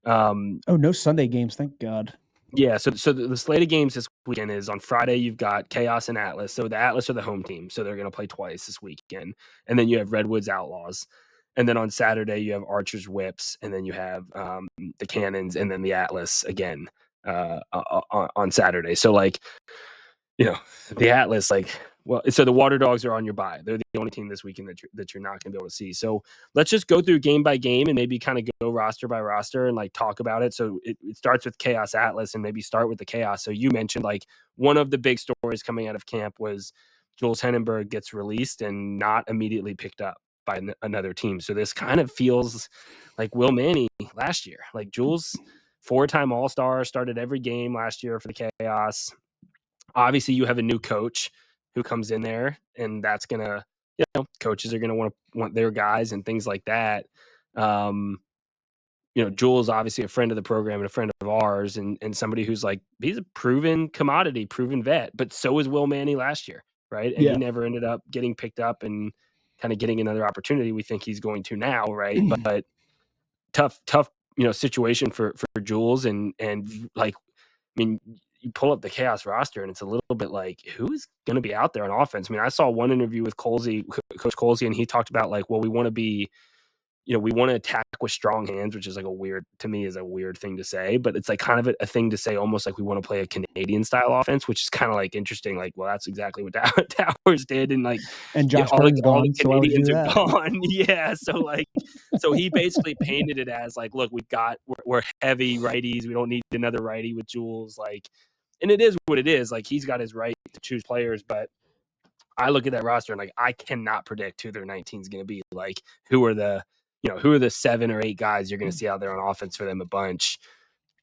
no Sunday games, thank God. Yeah, so the slate of games this weekend is on Friday. You've got Chaos and Atlas. So the Atlas are the home team, so they're going to play twice this weekend. And then you have Redwoods Outlaws. And then on Saturday you have Archers Whips, and then you have the Cannons, and then the Atlas again on Saturday. So like the Atlas, like, well, so the Water Dogs are on your bye. They're the only team this weekend that you're not going to be able to see. So let's just go through game by game and maybe kind of go roster by roster and like talk about it. So it starts with Chaos Atlas, and maybe start with the Chaos. So you mentioned like one of the big stories coming out of camp was Jules Hennenberg gets released and not immediately picked up by another team. So this kind of feels like Will Manny last year. Like Jules, 4-time All-Star, started every game last year for the Chaos. Obviously you have a new coach who comes in there, and that's gonna, coaches are gonna want their guys and things like that. Jules obviously a friend of the program and a friend of ours, and somebody who's like, he's a proven commodity, proven vet, but so was Will Manny last year, right? And he never ended up getting picked up and kind of getting another opportunity. We think he's going to now, right? But tough, situation for Jules, and like, I mean, you pull up the Chaos roster and it's a little bit like, who's going to be out there on offense? I mean, I saw one interview with Coach Colsey, and he talked about like, well, we want to be, we want to attack with strong hands, which is like to me is a weird thing to say, but it's like kind of a thing to say, almost like we want to play a Canadian style offense, which is kind of like interesting. Like, well, that's exactly what Towers did. And like, and Josh all the gone, so Canadians are gone. Yeah. So like, so he basically painted it as like, look, we're heavy righties. We don't need another righty with Jules. Like, and it is what it is. Like, he's got his right to choose players, but I look at that roster and like, I cannot predict who their 19 is going to be. Like, who are the 7 or 8 guys you're going to see out there on offense for them a bunch?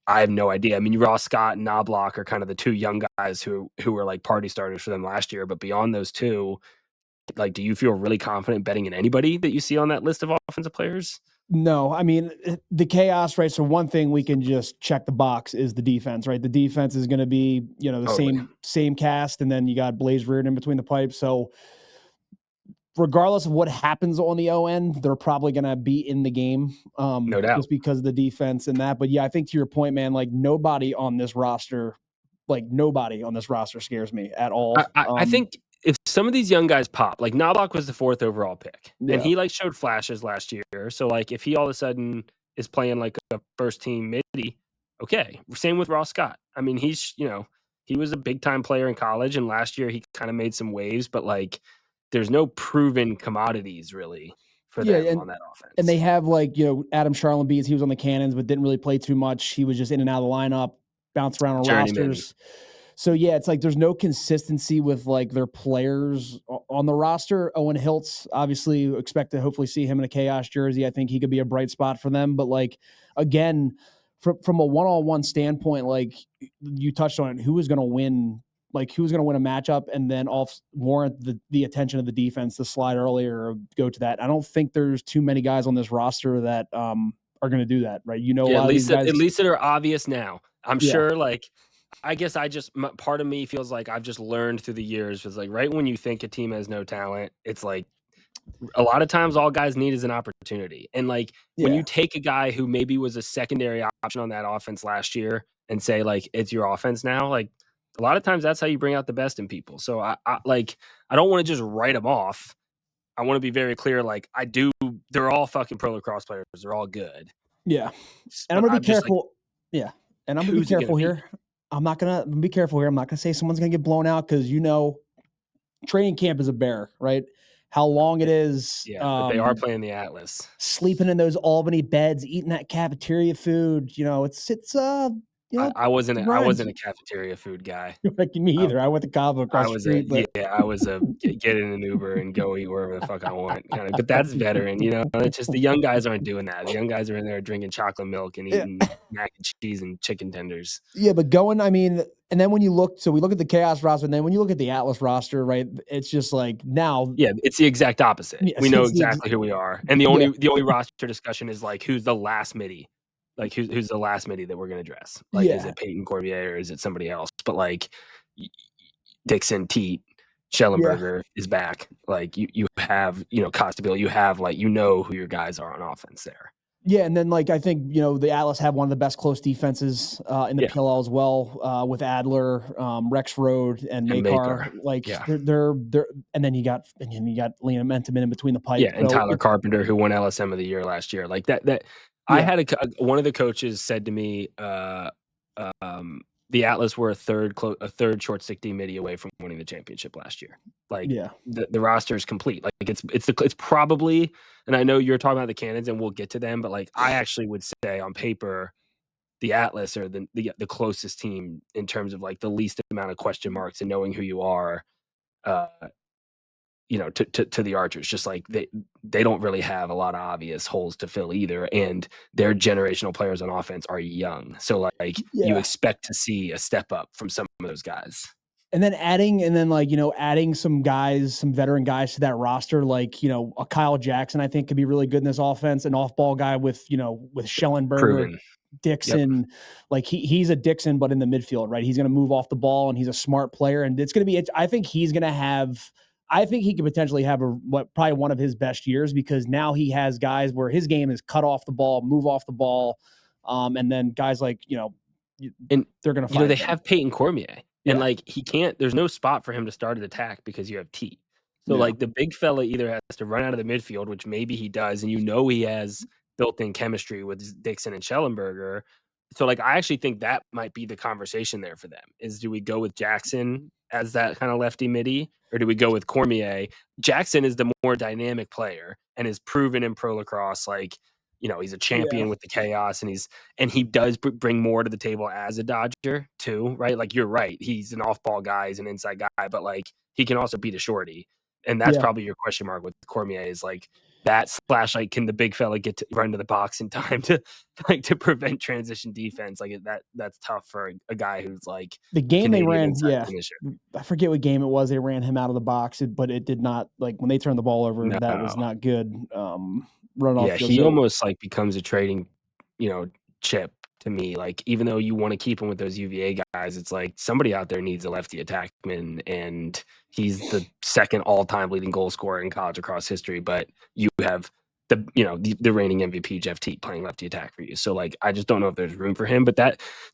I have no idea. I mean, Ross Scott and Knobloch are kind of the 2 young guys who were like party starters for them last year. But beyond those 2, like, do you feel really confident betting in anybody that you see on that list of offensive players? No, I mean, the Chaos, right? So one thing we can just check the box is the defense, right? The defense is going to be, the Totally. same cast, and then you got Blaze Reardon in between the pipes. So regardless of what happens on the O end, they're probably going to be in the game, No doubt. just because of the defense and that. But yeah, I think to your point, man, like nobody on this roster scares me at all. I think if some of these young guys pop, like Knobloch was the 4th overall pick, and he like showed flashes last year. So like if he all of a sudden is playing like a first team midi, okay. Same with Ross Scott. I mean, he's he was a big time player in college, and last year he kind of made some waves, but like there's no proven commodities really for Yeah, them on that and they offense. have, like, Adam Charlenbees, he was on the Cannons, but didn't really play too much. He was just in and out of the lineup, bounced around on Journeyman. rosters. So, yeah, it's like there's no consistency with, like, their players on the roster. Owen Hiltz, obviously, expect to hopefully see him in a Chaos jersey. I think he could be a bright spot for them. But, like, again, from a one-on-one standpoint, like, you touched on it, who is gonna win who's going to win a matchup and then warrant the attention of the defense to slide earlier or go to that. I don't think there's too many guys on this roster that are going to do that, right? A Yeah, lot of these guys. at least that are obvious now. I'm Yeah, sure, like, I guess part of me feels like I've just learned through the years was like right when you think a team has no talent, it's like a lot of times all guys need is an opportunity. And like when yeah, you take a guy who maybe was a secondary option on that offense last year and say like it's your offense now, like a lot of times that's how you bring out the best in people. So I don't want to just write them off. I want to be very clear. Like they're all fucking pro lacrosse players. They're all good. yeah. And I'm But gonna be I'm just like, careful. Yeah, and I'm gonna be who's it going to careful be? here. I'm not gonna be careful here. I'm not gonna say someone's gonna get blown out because training camp is a bear, right? How long it is. Yeah, but they are playing the Atlas. Sleeping in those Albany beds, eating that cafeteria food. I wasn't grind. a cafeteria food guy. Like me either. I went to Cabo across the street, but I was a get in an Uber and go eat wherever the fuck I want kind of. But that's veteran, you know. It's just the young guys aren't doing that. The young guys are in there drinking chocolate milk and yeah, eating mac and cheese and chicken tenders. yeah. But I mean, and then when you look, so we look at the Chaos roster, and then when you look at the Atlas roster, right? It's just like now, Yeah, it's the exact opposite. yes, We know it's exactly who we are, and the yeah, only roster discussion is like who's the last midi, like who's the last midi that we're gonna dress. Like, is yeah, it Peyton Cormier or is it somebody else? But like Dixon, Teat, Schellenberger is back. Like you have, Costabile, you have like who your guys are on offense there. yeah. And then like I think the Atlas have one of the best close defenses in the Yeah. PLL as well with Adler, Rex Road, and And Makar. Maker. Like Yeah. they're and then you got Liam Menteman in between the pipes. Yeah, and So Tyler Carpenter, who won LSM of the year last year. Like that I yeah, had one of the coaches said to me, the Atlas were a third short stick D midi away from winning the championship last year. Like yeah, the roster is complete. Like it's probably, and I know you're talking about the Cannons, and we'll get to them, but like I actually would say on paper, the Atlas are the closest team in terms of like the least amount of question marks and knowing who you are. To the Archers, just like they don't really have a lot of obvious holes to fill either, and their generational players on offense are young, so like you yeah. expect to see a step up from some of those guys. And then adding some guys, some veteran guys to that roster, like, a Kyle Jackson, I think could be really good in this offense, an off-ball guy with Schellenberger, Proven. Yep. Dixon. Like he's a Dixon, but in the midfield, right? He's going to move off the ball and he's a smart player. And it's going to be, I think he could potentially have probably one of his best years because now he has guys where his game is cut off the ball, move off the ball. And then guys like, And they're going to find they him. have Peyton Cormier. And Yeah. like there's no spot for him to start an attack because you have T. So Yeah. like the big fella either has to run out of the midfield, which maybe he does, and he has built-in chemistry with Dixon and Schellenberger. So like I actually think that might be the conversation there for them is, do we go with Jackson as that kind of lefty midi, or do we go with Cormier? Jackson is the more dynamic player and is proven in pro lacrosse. Like, he's a champion with the Chaos, and he does bring more to the table as a Dodger too, right? Like you're right. He's an off-ball guy, he's an inside guy, but like he can also beat a shorty. And that's Yeah. probably your question mark with Cormier is like that / like, can the big fella get to run to the box in time to prevent transition defense? Like that's tough for a guy who's like the game they ran. Yeah. finisher. I forget what game it was. They ran him out of the box, but it did not, like when they turned the ball over, that was not good. Run off. Yeah, he almost like becomes a trading, chip to me. Like even though you want to keep him with those UVA guys, it's like somebody out there needs a lefty attackman, and he's the second all-time leading goal scorer in college lacrosse history. But you have the reigning MVP Jeff Teat playing lefty attack for you. So like I just don't know if there's room for him. But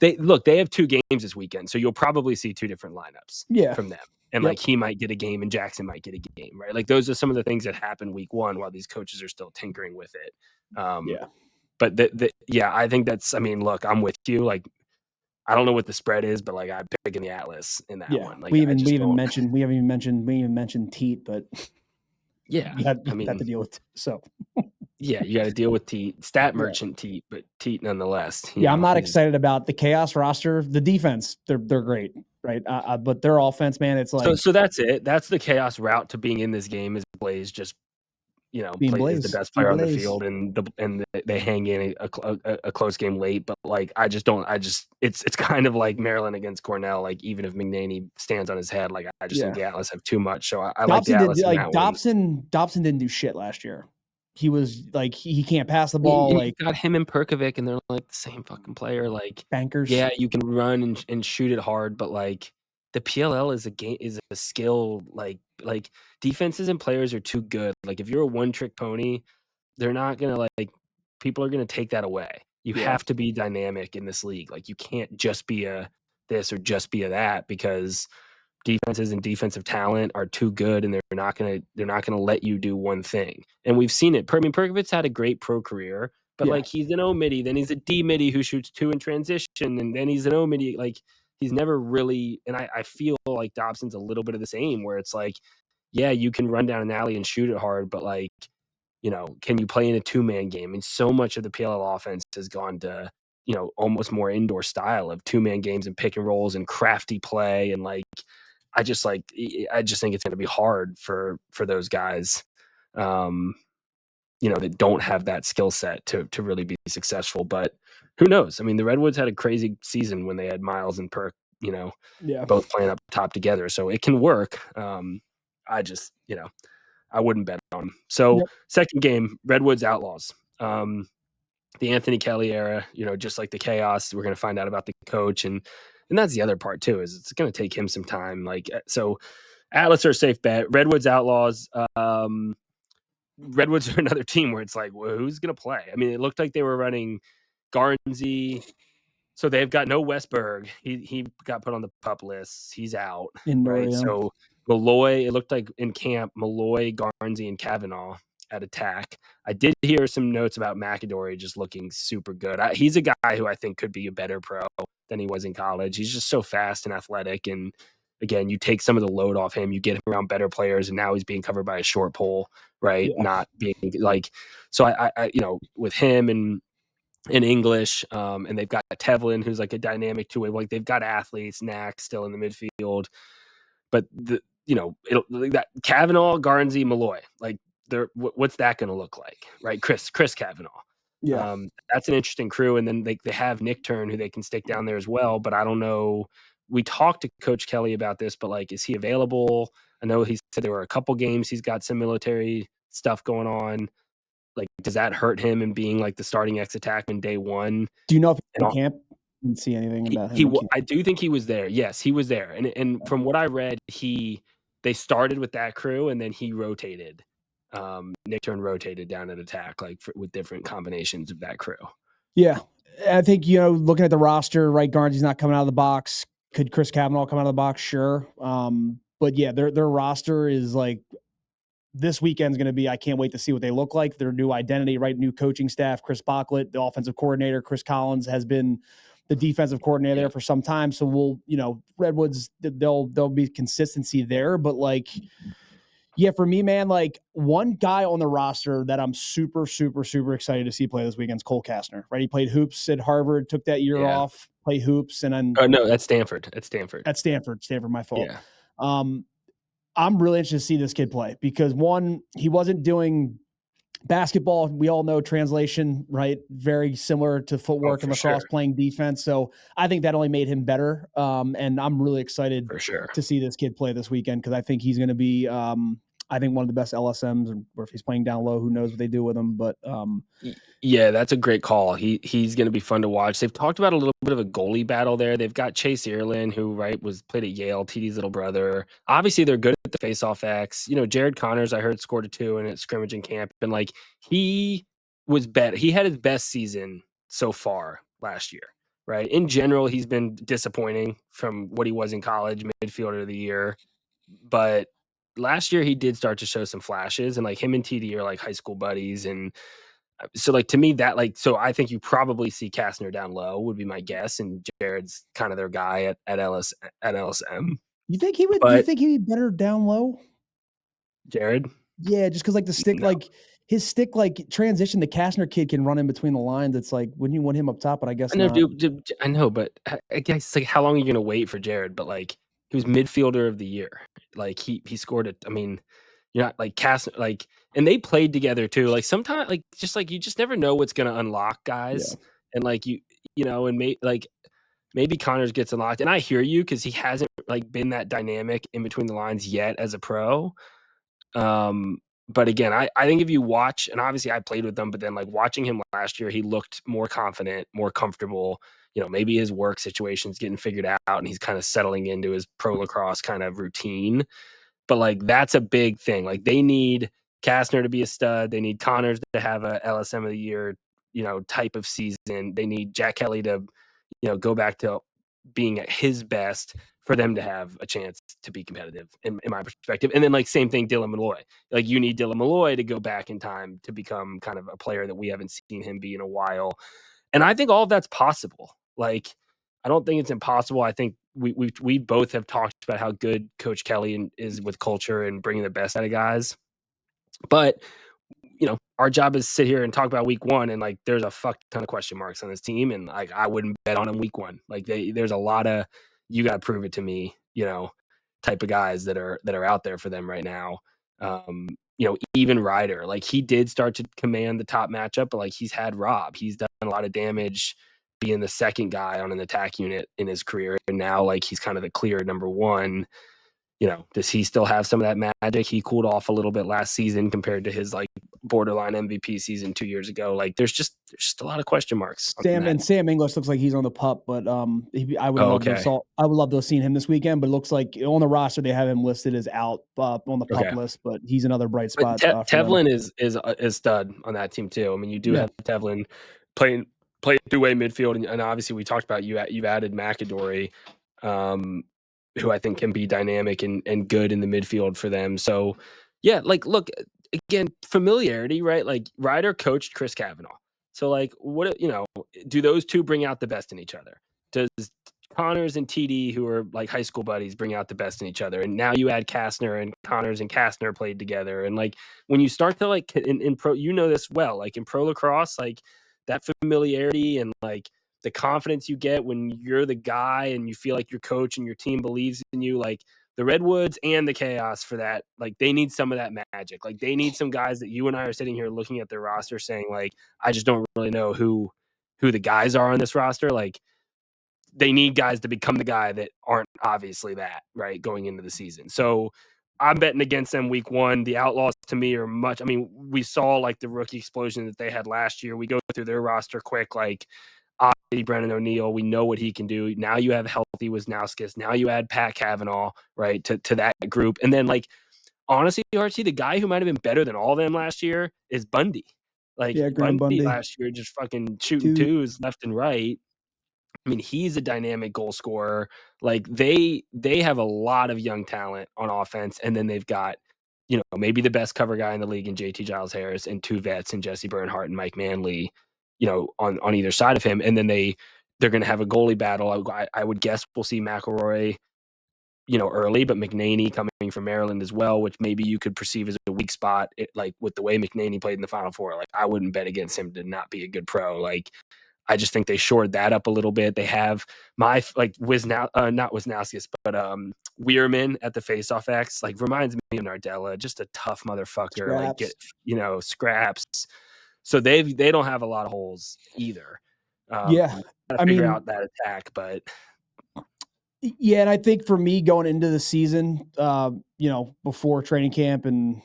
they have 2 games this weekend, so you'll probably see 2 different lineups from them. And like he might get a game and Jackson might get a game, right? Like those are some of the things that happen week 1 while these coaches are still tinkering with it. But I think look, I'm with you. Like I don't know what the spread is, but like I'm picking the Atlas in that one. Like we haven't even mentioned Teat, but Yeah, you had I that to mean, deal with. So yeah, you got to deal with stat yeah. merchant Teat, but Teat nonetheless. Yeah, I'm not He's excited about the chaos roster. The defense, they're great, right? But their offense, man, it's like so that's it. That's the chaos route to being in this game. Is Blaze just being play is the Blaze, best be player on the Blaze. field, and they hang in a close game late. But like, I just don't. It's kind of like Maryland against Cornell. Like, even if McNaney stands on his head, like I just think Yeah, the Atlas have too much. So I like the Dobson did Atlas in like that one. Dobson didn't do shit last year. He was like he can't pass the ball. You Like got him and Perkovic, and they're like the same fucking player. Like, bankers. yeah, you can run and shoot it hard, but like the PLL is a skill. Like defenses and players are too good. Like if you're a one trick pony, they're not gonna like people are gonna take that away. You Yeah, have to be dynamic in this league. Like you can't just be a this or just be a that because defenses and defensive talent are too good and they're not gonna let you do one thing. And we've seen it. I mean, Perkovic's had a great pro career, but yeah, like he's an O midi, then he's a D midi who shoots two in transition, and then he's an O midi. Like he's never really. And I feel like Dobson's a little bit of the same, where it's like, yeah, you can run down an alley and shoot it hard, but like can you play in a two-man game? And so much of the PLL offense has gone to, almost more indoor style of two-man games and pick and rolls and crafty play. And like, I just think it's going to be hard for those guys, um, that don't have that skill set to really be successful. But who knows? I mean, the Redwoods had a crazy season when they had Miles and Perk, yeah. both playing up top together. So it can work. I just, I wouldn't bet on them. So Yep. second game, Redwoods Outlaws. The Anthony Kelly era, just like the chaos, we're going to find out about the coach. And that's the other part too, is it's going to take him some time. Like, so Atlas are a safe bet. Redwoods Outlaws. Redwoods are another team where it's like, well, who's going to play? I mean, it looked like they were running Garnsey. So they've got no Westberg. He got put on the pup list. He's out, Indoor, right? yeah. So Malloy, it looked like in camp, Malloy, Garnsey, and Kavanaugh at attack. I did hear some notes about McAdory just looking super good. He's a guy who I think could be a better pro than he was in college. He's just so fast and athletic. And again, you take some of the load off him, you get him around better players, and now he's being covered by a short pole, right? Yeah. Not being like, so I with him and in English, and they've got Tevlin, who's like a dynamic two-way. Like they've got athletes, Knack still in the midfield, but that Kavanaugh, Garnsey, Malloy, like what's that going to look like, right? Chris Kavanaugh. Yeah. That's an interesting crew, and then they have Nick Turn, who they can stick down there as well. But I don't know. We talked to Coach Kelly about this, but like, is he available? I know he said there were a couple games he's got some military stuff going on. Like, does that hurt him in being like the starting ex attackman day one? Do you know if he's And in camp? Didn't see anything about him in camp. I do think he was there. Yes, he was there. And from what I read, they started with that crew and then he rotated. Nick Turn rotated down at attack, like with different combinations of that crew. Yeah. I think, looking at the roster, right, Garnsey's not coming out of the box. Could Chris Kavanaugh come out of the box? Sure. But yeah, their roster is like this weekend's going to be, I can't wait to see what they look like. Their new identity, right? New coaching staff, Chris Bocklett, the offensive coordinator, Chris Collins has been the defensive coordinator there for some time. So we'll, Redwoods, there'll be consistency there, but like, yeah, for me, man, like one guy on the roster that I'm super, super, super excited to see play this weekend is Cole Kastner, right? He played hoops at Harvard, took that year off, play hoops, and then no, that's Stanford. At Stanford, my fault. Yeah. I'm really interested to see this kid play because one, he wasn't doing basketball. We all know translation, right? Very similar to footwork and lacrosse playing defense. So I think that only made him better. And I'm really excited to see this kid play this weekend because I think he's going to be, I think one of the best LSMs, or if he's playing down low, who knows what they do with him. But yeah, that's a great call. He's going to be fun to watch. They've talked about a little bit of a goalie battle there. They've got Chase Ireland, who played at Yale, TD's little brother. Obviously, they're good at the faceoff X. Jared Connors, I heard, scored a 2 in a scrimmage in camp, and like he was better. He had his best season so far last year, right? In general, he's been disappointing from what he was in college, midfielder of the year, but last year he did start to show some flashes, and like him and TD are like high school buddies. And so like to me that so I think you probably see Kastner down low would be my guess, and Jared's kind of their guy at LSM. You think he would? Do you think he'd be better down low? Jared? Yeah, just because like the stick, No. like his stick, like transition, the Kastner kid can run in between the lines. It's like, wouldn't you want him up top? But I guess I know, not. dude, I know, but I guess like how long are you gonna wait for Jared? But like he was midfielder of the year. Like he scored it. I mean, you're not like like, and they played together too. Like sometimes like just like you just never know what's gonna unlock Yeah. guys. And like and maybe Connors gets unlocked. And I hear you because he hasn't like been that dynamic in between the lines yet as a pro. But again, I think if you watch, and obviously I played with them, but then like watching him last year, he looked more confident, more comfortable. Maybe his work situation's getting figured out and he's kind of settling into his pro lacrosse kind of routine. But like that's a big thing. Like they need Kastner to be a stud. They need Connors to have a LSM of the year, type of season. They need Jack Kelly to, go back to being at his best for them to have a chance to be competitive in my perspective. And then like same thing, Dylan Malloy. Like you need Dylan Malloy to go back in time to become kind of a player that we haven't seen him be in a while. And I think all of that's possible. Like I don't think it's impossible. I think we both have talked about how good Coach Kelly is with culture and bringing the best out of guys. But our job is to sit here and talk about week one, and like there's a fuck ton of question marks on this team, and like I wouldn't bet on them week one. Like there's a lot of you got to prove it to me, type of guys that are out there for them right now. Even Ryder, like he did start to command the top matchup, but like he's had Rob, he's done a lot of damage being the second guy on an attack unit in his career, and now like he's kind of the clear number one. Does he still have some of that magic? He cooled off a little bit last season compared to his like borderline MVP season 2 years ago. Like there's just a lot of question marks. Sam English looks like he's on the pup, but I would love to have seen him this weekend. But it looks like on the roster they have him listed as out on the pup list. But he's another bright spot. Tevlin is stud on that team too. I mean, you do have Tevlin playing two-way midfield, and obviously we talked about you've added McAdory. Who I think can be dynamic and good in the midfield for them. So, yeah, like, look, again, familiarity, right? Like, Ryder coached Chris Kavanaugh. So, like, do those two bring out the best in each other? Does Connors and TD, who are like high school buddies, bring out the best in each other? And now you add Kastner, and Connors and Kastner played together. And, like, when you start to, like, in pro, this well, like, in pro lacrosse, like, that familiarity and, like, the confidence you get when you're the guy and you feel like your coach and your team believes in you, like the Redwoods and the Chaos for that, like they need some of that magic. Like they need some guys that you and I are sitting here looking at their roster saying like, I just don't really know who the guys are on this roster. Like they need guys to become the guy that aren't obviously that, right, going into the season. So I'm betting against them week one. The Outlaws to me are we saw like the rookie explosion that they had last year. We go through their roster quick, like Brennan O'Neill, we know what he can do. Now you have healthy Wisnauskas. Now you add Pat Kavanaugh, right, to that group. And then, like, honestly, RT, the guy who might have been better than all of them last year is Bundy. Like, Bundy last year just fucking shooting twos left and right. I mean, he's a dynamic goal scorer. Like, they have a lot of young talent on offense, and then they've got, maybe the best cover guy in the league in JT Giles Harris and two vets in Jesse Bernhardt and Mike Manley, on either side of him. And then they're going to have a goalie battle. I would guess we'll see McElroy, early, but McNaney coming from Maryland as well, which maybe you could perceive as a weak spot. Like with the way McNaney played in the Final Four, like I wouldn't bet against him to not be a good pro. Like I just think they shored that up a little bit. They have not Wisnauskas, but Weirman at the faceoff X, like reminds me of Nardella, just a tough motherfucker. Scraps. Like scraps. So they don't have a lot of holes either. Gotta figure out that attack, but yeah, and I think for me going into the season, before training camp and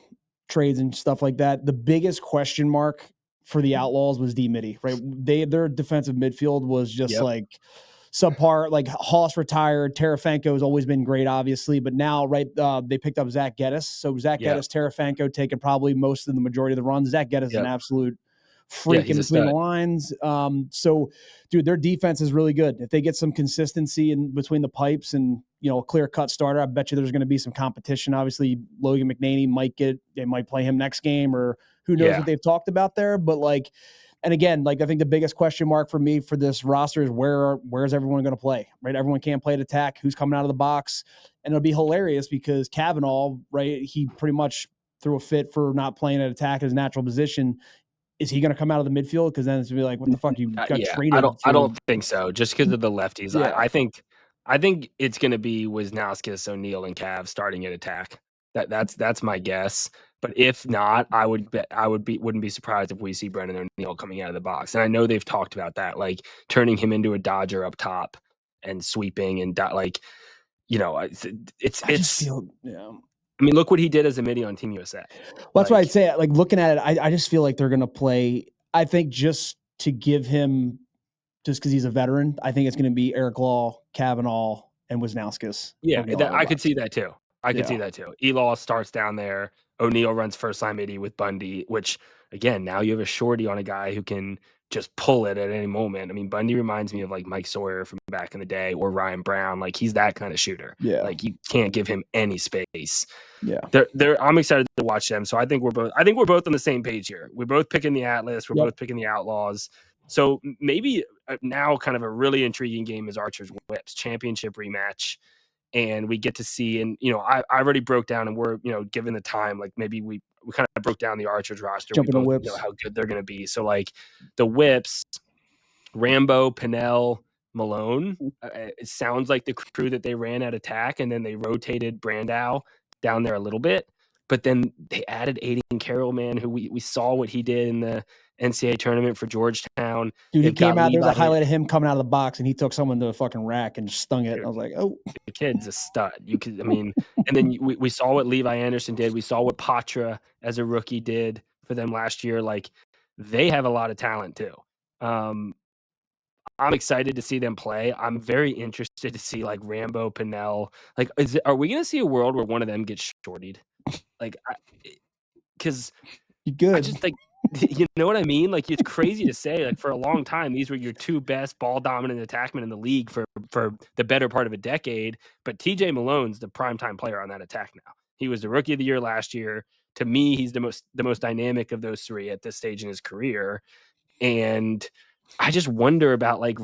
trades and stuff like that, the biggest question mark for the Outlaws was D Mitty, right? Their defensive midfield was just like subpar. Like Haas retired, Tarafanko has always been great, obviously, but now they picked up Zach Geddes. So Zach Geddes, Tarafanko taking probably most of the majority of the runs. Zach Geddes is an absolute freak in between the lines. So, dude, their defense is really good. If they get some consistency in between the pipes and a clear-cut starter, I bet you there's going to be some competition. Obviously, Logan McNaney they might play him next game, or who knows what they've talked about there. But and again, I think the biggest question mark for me for this roster is where's everyone going to play, right? Everyone can't play at attack. Who's coming out of the box? And it'll be hilarious because Kavanaugh, right? He pretty much threw a fit for not playing at attack his natural position. Is he going to come out of the midfield? Because then it's going to be like, what the fuck? You got traded. I don't think so. Just because of the lefties. Yeah. I think it's going to be Wisnauskas, O'Neal, and Cav starting at attack. That's my guess. But if not, wouldn't be surprised if we see Brendan O'Neal coming out of the box. And I know they've talked about that, like turning him into a Dodger up top and sweeping and like, you know, it's. Yeah. I mean, look what he did as a midi on Team USA. Well, that's what I'd say. Like looking at it, I just feel like they're going to play. I think just to give him, just because he's a veteran, I think it's going to be Eric Law, Kavanaugh, and Wisnauskas. Yeah, I could see that too. I could see that too. Elaw starts down there. O'Neal runs first line midi with Bundy, which again, now you have a shorty on a guy who can just pull it at any moment. I mean, Bundy reminds me of like Mike Sawyer from back in the day or Ryan Brown. Like he's that kind of shooter. Yeah. Like you can't give him any space. Yeah. I'm excited to watch them. So I think we're both on the same page here. We're both picking the Atlas. We're both picking the Outlaws. So maybe now kind of a really intriguing game is Archer's Whips championship rematch. And we get to see, and you know, I already broke down, and we're, you know, given the time, like maybe we kind of broke down the Archers roster. Jumping we both the Whips. know how good they're going to be. So like the Whips, Rambo, Pinnell, Malone. It sounds like the crew that they ran at attack, and then they rotated Brandow down there a little bit. But then they added Aiden Carroll, man, who we saw what he did in the NCAA tournament for Georgetown. Dude, he came out. There's a highlight of him coming out of the box, and he took someone to a fucking rack and stung it. Dude, I was like, oh, the kid's a stud. I mean, and then we saw what Levi Anderson did. We saw what Patra as a rookie did for them last year. Like they have a lot of talent too. I'm excited to see them play. I'm very interested to see like Rambo, Pinnell. Like, are we going to see a world where one of them gets shortied? Like, because I just like, you know what I mean? Like, it's crazy to say. Like, for a long time, these were your two best ball dominant attackmen in the league for the better part of a decade. But TJ Malone's the primetime player on that attack now. He was the rookie of the year last year. To me, he's the most dynamic of those three at this stage in his career. And I just wonder about like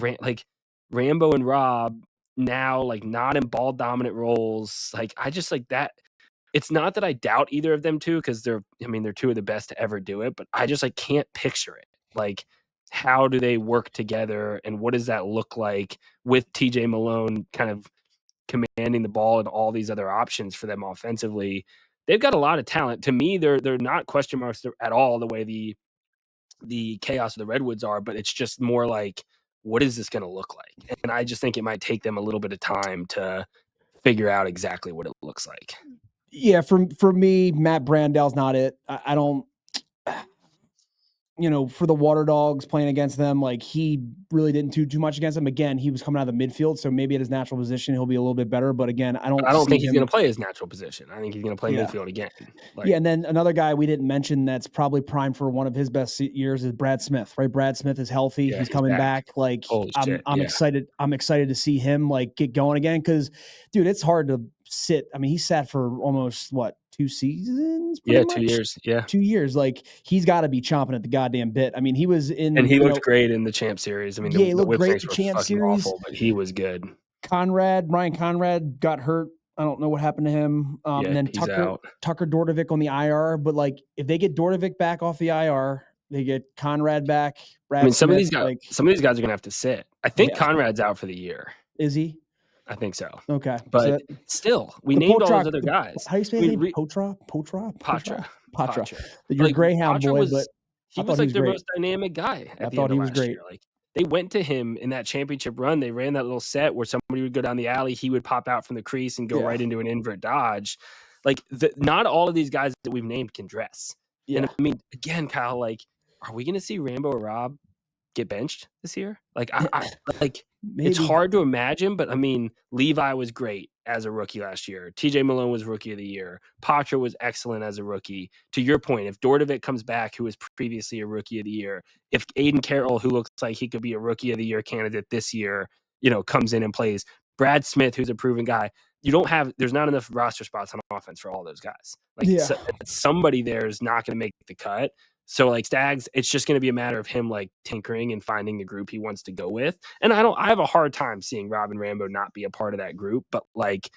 Rambo and Rob now, like not in ball dominant roles. Like I just like that. It's not that I doubt either of them too, because they're two of the best to ever do it, but I just like can't picture it. Like, how do they work together, and what does that look like with TJ Malone kind of commanding the ball and all these other options for them offensively? They've got a lot of talent. To me, they're not question marks at all the way the Chaos of the Redwoods are, but it's just more like, what is this going to look like? And I just think it might take them a little bit of time to figure out exactly what it looks like. Yeah, for me, Matt Brandell's not it. I don't, you know, for the Water Dogs playing against them, like he really didn't do too much against them. Again, he was coming out of the midfield, so maybe at his natural position he'll be a little bit better. But again, I don't think he's going to play his natural position. I think he's going to play midfield again. Like, and then another guy we didn't mention that's probably primed for one of his best years is Brad Smith. Right, Brad Smith is healthy. He's coming back. Like I'm excited. I'm excited to see him like get going again because, dude, it's hard to sit. I mean, he sat for almost 2 seasons? Yeah, much? 2 years. Yeah. 2 years. Like, he's got to be chomping at the goddamn bit. I mean, he was in. And he looked great in the Champ Series. I mean, he looked great in the Champ Series. Awful, but he was good. Ryan Conrad got hurt. I don't know what happened to him. And then Tucker Dordovic on the IR. But, like, if they get Dordovic back off the IR, they get Conrad back. Brad some Smith, of these guys are going to have to sit. I think Conrad's out for the year. Is he? I think so. Okay. But still, we named all those other guys. How do you say his name? Patra. You're a Greyhound boy, but he was like their most dynamic guy at the end of last year. Like, they went to him in that championship run. They ran that little set where somebody would go down the alley. He would pop out from the crease and go right into an invert dodge. Like, not all of these guys that we've named can dress. Yeah. And I mean, again, Kyle, like, are we going to see Rambo or Rob get benched this year? Like, Maybe. It's hard to imagine, but I mean, Levi was great as a rookie last year. TJ Malone was rookie of the year. Patra was excellent as a rookie. To your point, if Dordovic comes back, who was previously a rookie of the year, if Aiden Carroll, who looks like he could be a rookie of the year candidate this year, comes in and plays, Brad Smith, who's a proven guy, there's not enough roster spots on offense for all those guys. Like, somebody there is not going to make the cut. So, like, Stags, it's just going to be a matter of him, like, tinkering and finding the group he wants to go with. And I have a hard time seeing Rob and Rambo not be a part of that group. But, like,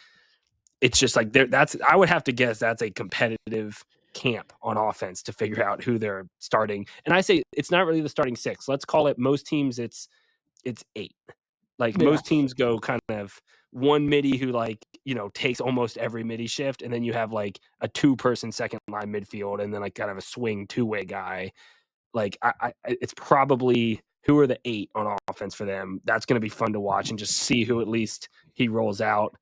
it's just like I would have to guess that's a competitive camp on offense to figure out who they're starting. And I say it's not really the starting 6. Let's call it, most teams it's 8. Like most teams go kind of one midi who like, takes almost every midi shift, and then you have like a 2-person second line midfield, and then like kind of a swing 2-way guy. Like it's probably who are the 8 on offense for them. That's going to be fun to watch and just see who at least he rolls out,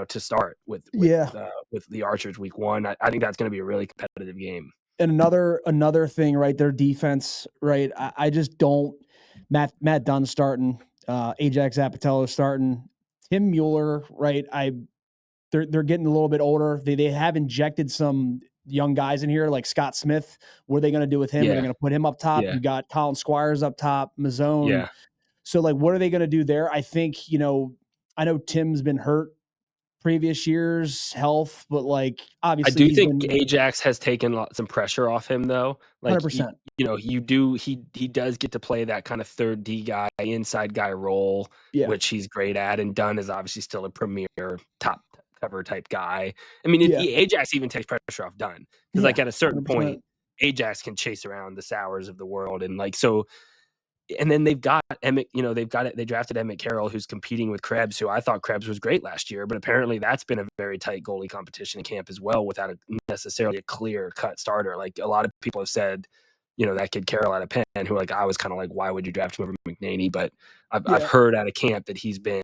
to start with the Archers week 1. I think that's going to be a really competitive game. And another thing, right? Their defense, right? I just don't. Matt Dunn starting, Ajax Zapatello starting, Tim Mueller, right? They're getting a little bit older. They have injected some young guys in here, like Scott Smith. What are they going to do with him? Yeah. Are they going to put him up top? Yeah. You got Colin Squires up top, Mazzone. Yeah. So, like, what are they going to do there? I think, I know Tim's been hurt previous years, health, but like obviously I do think Ajax has taken some pressure off him though. Like 100%. He does get to play that kind of third D guy, inside guy role, which he's great at. And Dunn is obviously still a premier top cover type guy. I mean, Ajax even takes pressure off Dunn because like at a certain 100%. Point, Ajax can chase around the Sours of the world, and like so. And then they've got Emmett, they drafted Emmett Carroll, who's competing with Krebs, who I thought Krebs was great last year, but apparently that's been a very tight goalie competition in camp as well, without necessarily a clear cut starter. Like a lot of people have said, that kid Carroll out of Penn, who like I was kind of like, why would you draft him over McNaney? But I've heard out of camp that he's been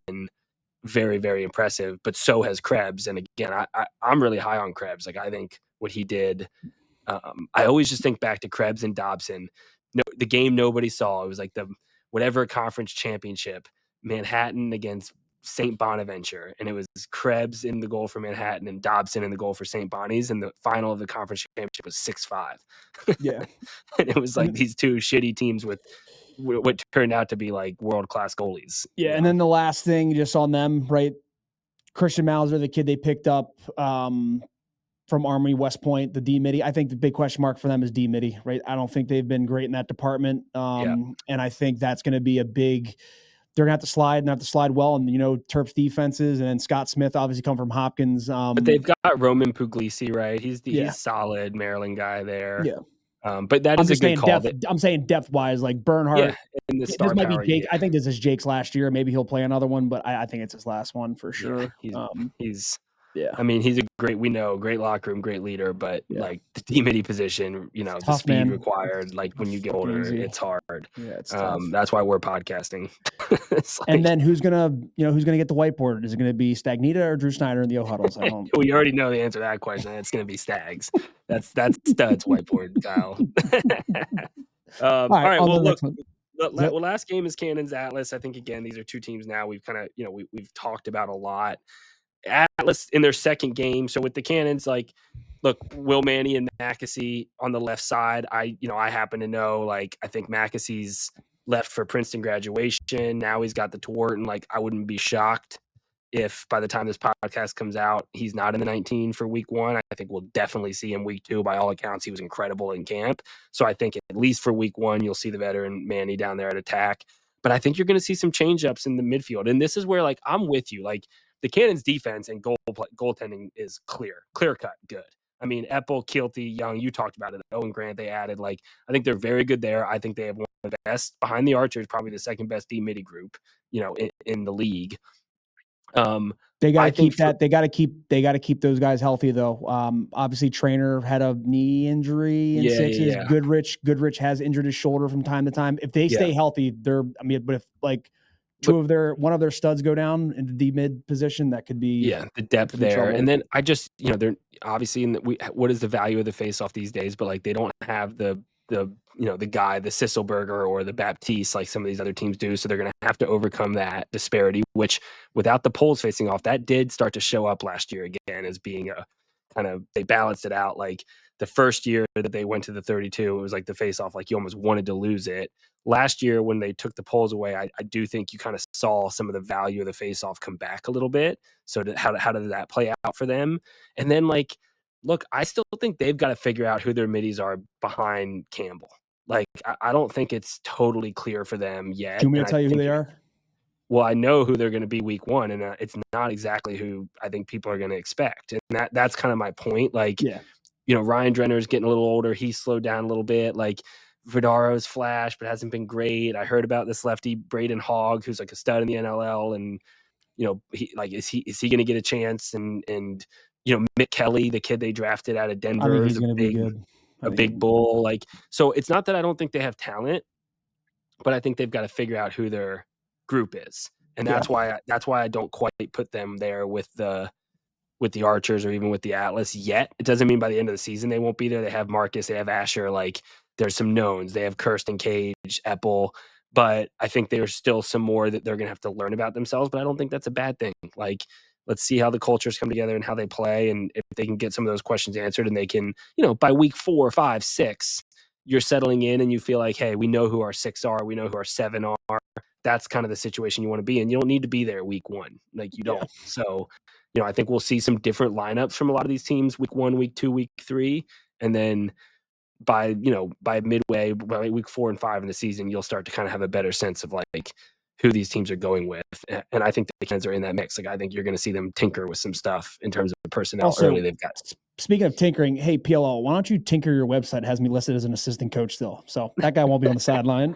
very, very impressive, but so has Krebs. And again, I'm really high on Krebs. Like I think what he did, I always just think back to Krebs and Dobson. No, the game nobody saw. It was like the whatever conference championship, Manhattan against St. Bonaventure, and it was Krebs in the goal for Manhattan and Dobson in the goal for St. Bonnie's, and the final of the conference championship was 6-5. Yeah, and it was like these two shitty teams with what turned out to be like world-class goalies. Yeah, and then the last thing just on them, right? Christian Mauser, the kid they picked up from Army West Point, the D midi. I think the big question mark for them is D midi, right? I don't think they've been great in that department. And I think that's going to be they're going to have to slide well. And, Terps defenses, and then Scott Smith obviously come from Hopkins. But they've got Roman Puglisi, right? He's solid Maryland guy there. Yeah. But that is a good call. I'm saying depth wise, like Bernhardt. In the this star might power, be Jake. I think this is Jake's last year. Maybe he'll play another one, but I think it's his last one for sure. He's I mean, he's a great locker room, great leader, but like the D midi position, it's the tough, speed man. required, like when you get older, it's hard. Yeah, it's tough. That's why we're podcasting. And then who's gonna get the whiteboard? Is it gonna be Stagnita or Drew Snyder in the O huddles at home? We already know the answer to that question. It's gonna be Stags. That's Studs whiteboard, Kyle. All right. Well, look. Last game is Cannons Atlas. I think again, these are two teams now we've kind of we've talked about a lot. Atlas in their second game. So with the Cannons, like, look, Will Manny and Mackesy on the left side. I happen to know, like, I think Mackessy's left for Princeton graduation. Now he's got the Tewarton. Like, I wouldn't be shocked if by the time this podcast comes out, he's not in the 19 for week 1. I think we'll definitely see him week 2. By all accounts, he was incredible in camp. So I think at least for week 1, you'll see the veteran Manny down there at attack. But I think you're going to see some change-ups in the midfield. And this is where, like, I'm with you. Like, the Cannons defense and goaltending is clear cut, good. I mean, Eppel, Kilty, Young, you talked about it. Owen Grant, they added. Like, I think they're very good there. I think they have one of the best behind the Archers, probably the second best D midi group, in the league. They got to keep that. They got to keep those guys healthy though. Obviously Trainer had a knee injury in sixes. Yeah. Goodrich has injured his shoulder from time to time. If they stay healthy, but if like one of their studs go down into D mid position, that could be the depth there. Trouble. And then I just they're obviously what is the value of the face-off these days? But like they don't have the guy, the Sisselberger or the Baptiste like some of these other teams do. So they're going to have to overcome that disparity, which without the poles facing off, that did start to show up last year again as being a kind of, they balanced it out. Like the first year that they went to the 32, it was like the face off, like you almost wanted to lose it. Last year, when they took the poles away, I do think you kind of saw some of the value of the face off come back a little bit. So how did that play out for them? And then like, look, I still think they've got to figure out who their middies are behind Campbell. Like, I don't think it's totally clear for them yet. Do you want me to tell you who they are? Well, I know who they're going to be week 1, and it's not exactly who I think people are going to expect. And that's kind of my point. Like, Ryan Drenner's getting a little older. He's slowed down a little bit. Like Vidaro's flashed, but hasn't been great. I heard about this lefty Braden Hogg, who's like a stud in the NLL, and is he going to get a chance? And Mick Kelly, the kid they drafted out of Denver, I think he's going to be good. A big bull. Like, so it's not that I don't think they have talent, but I think they've got to figure out who their group is, and that's why I don't quite put them there with the Archers or even with the Atlas yet. It doesn't mean by the end of the season they won't be there. They have Marcus, they have Asher, like there's some knowns. They have Kirsten Cage, Epple, but I think there's still some more that they're going to have to learn about themselves, but I don't think that's a bad thing. Like, let's see how the cultures come together and how they play, and if they can get some of those questions answered, and they can, by week 4, 5, 6, you're settling in and you feel like, hey, we know who our 6 are, we know who our 7 are. That's kind of the situation you want to be in. You don't need to be there week 1. Like, you don't. So, I think we'll see some different lineups from a lot of these teams week 1, week 2, week 3. And then by midway, by week 4 and 5 in the season, you'll start to kind of have a better sense of like who these teams are going with. And I think the Cans are in that mix. Like, I think you're going to see them tinker with some stuff in terms of the personnel also, early they've got. Speaking of tinkering, hey, PLL, why don't you tinker your website? It has me listed as an assistant coach still. So that guy won't be on the sideline.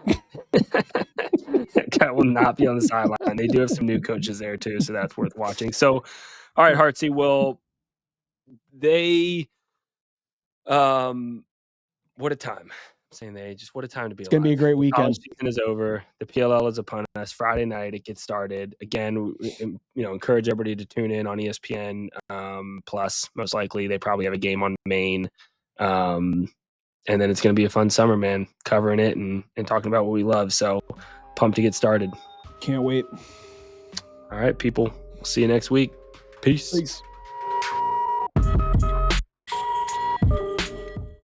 That guy will not be on the sideline. They do have some new coaches there too, so that's worth watching. So, all right, Hartsey, well, they what a time. I'm saying what a time to be alive. It's going to be a great weekend. College season is over. The PLL is upon us. Friday night it gets started. Again, encourage everybody to tune in on ESPN Plus. Most likely they probably have a game on Maine. And then it's going to be a fun summer, man, covering it and talking about what we love. So pumped to get started. Can't wait. All right, people. We'll see you next week. Peace.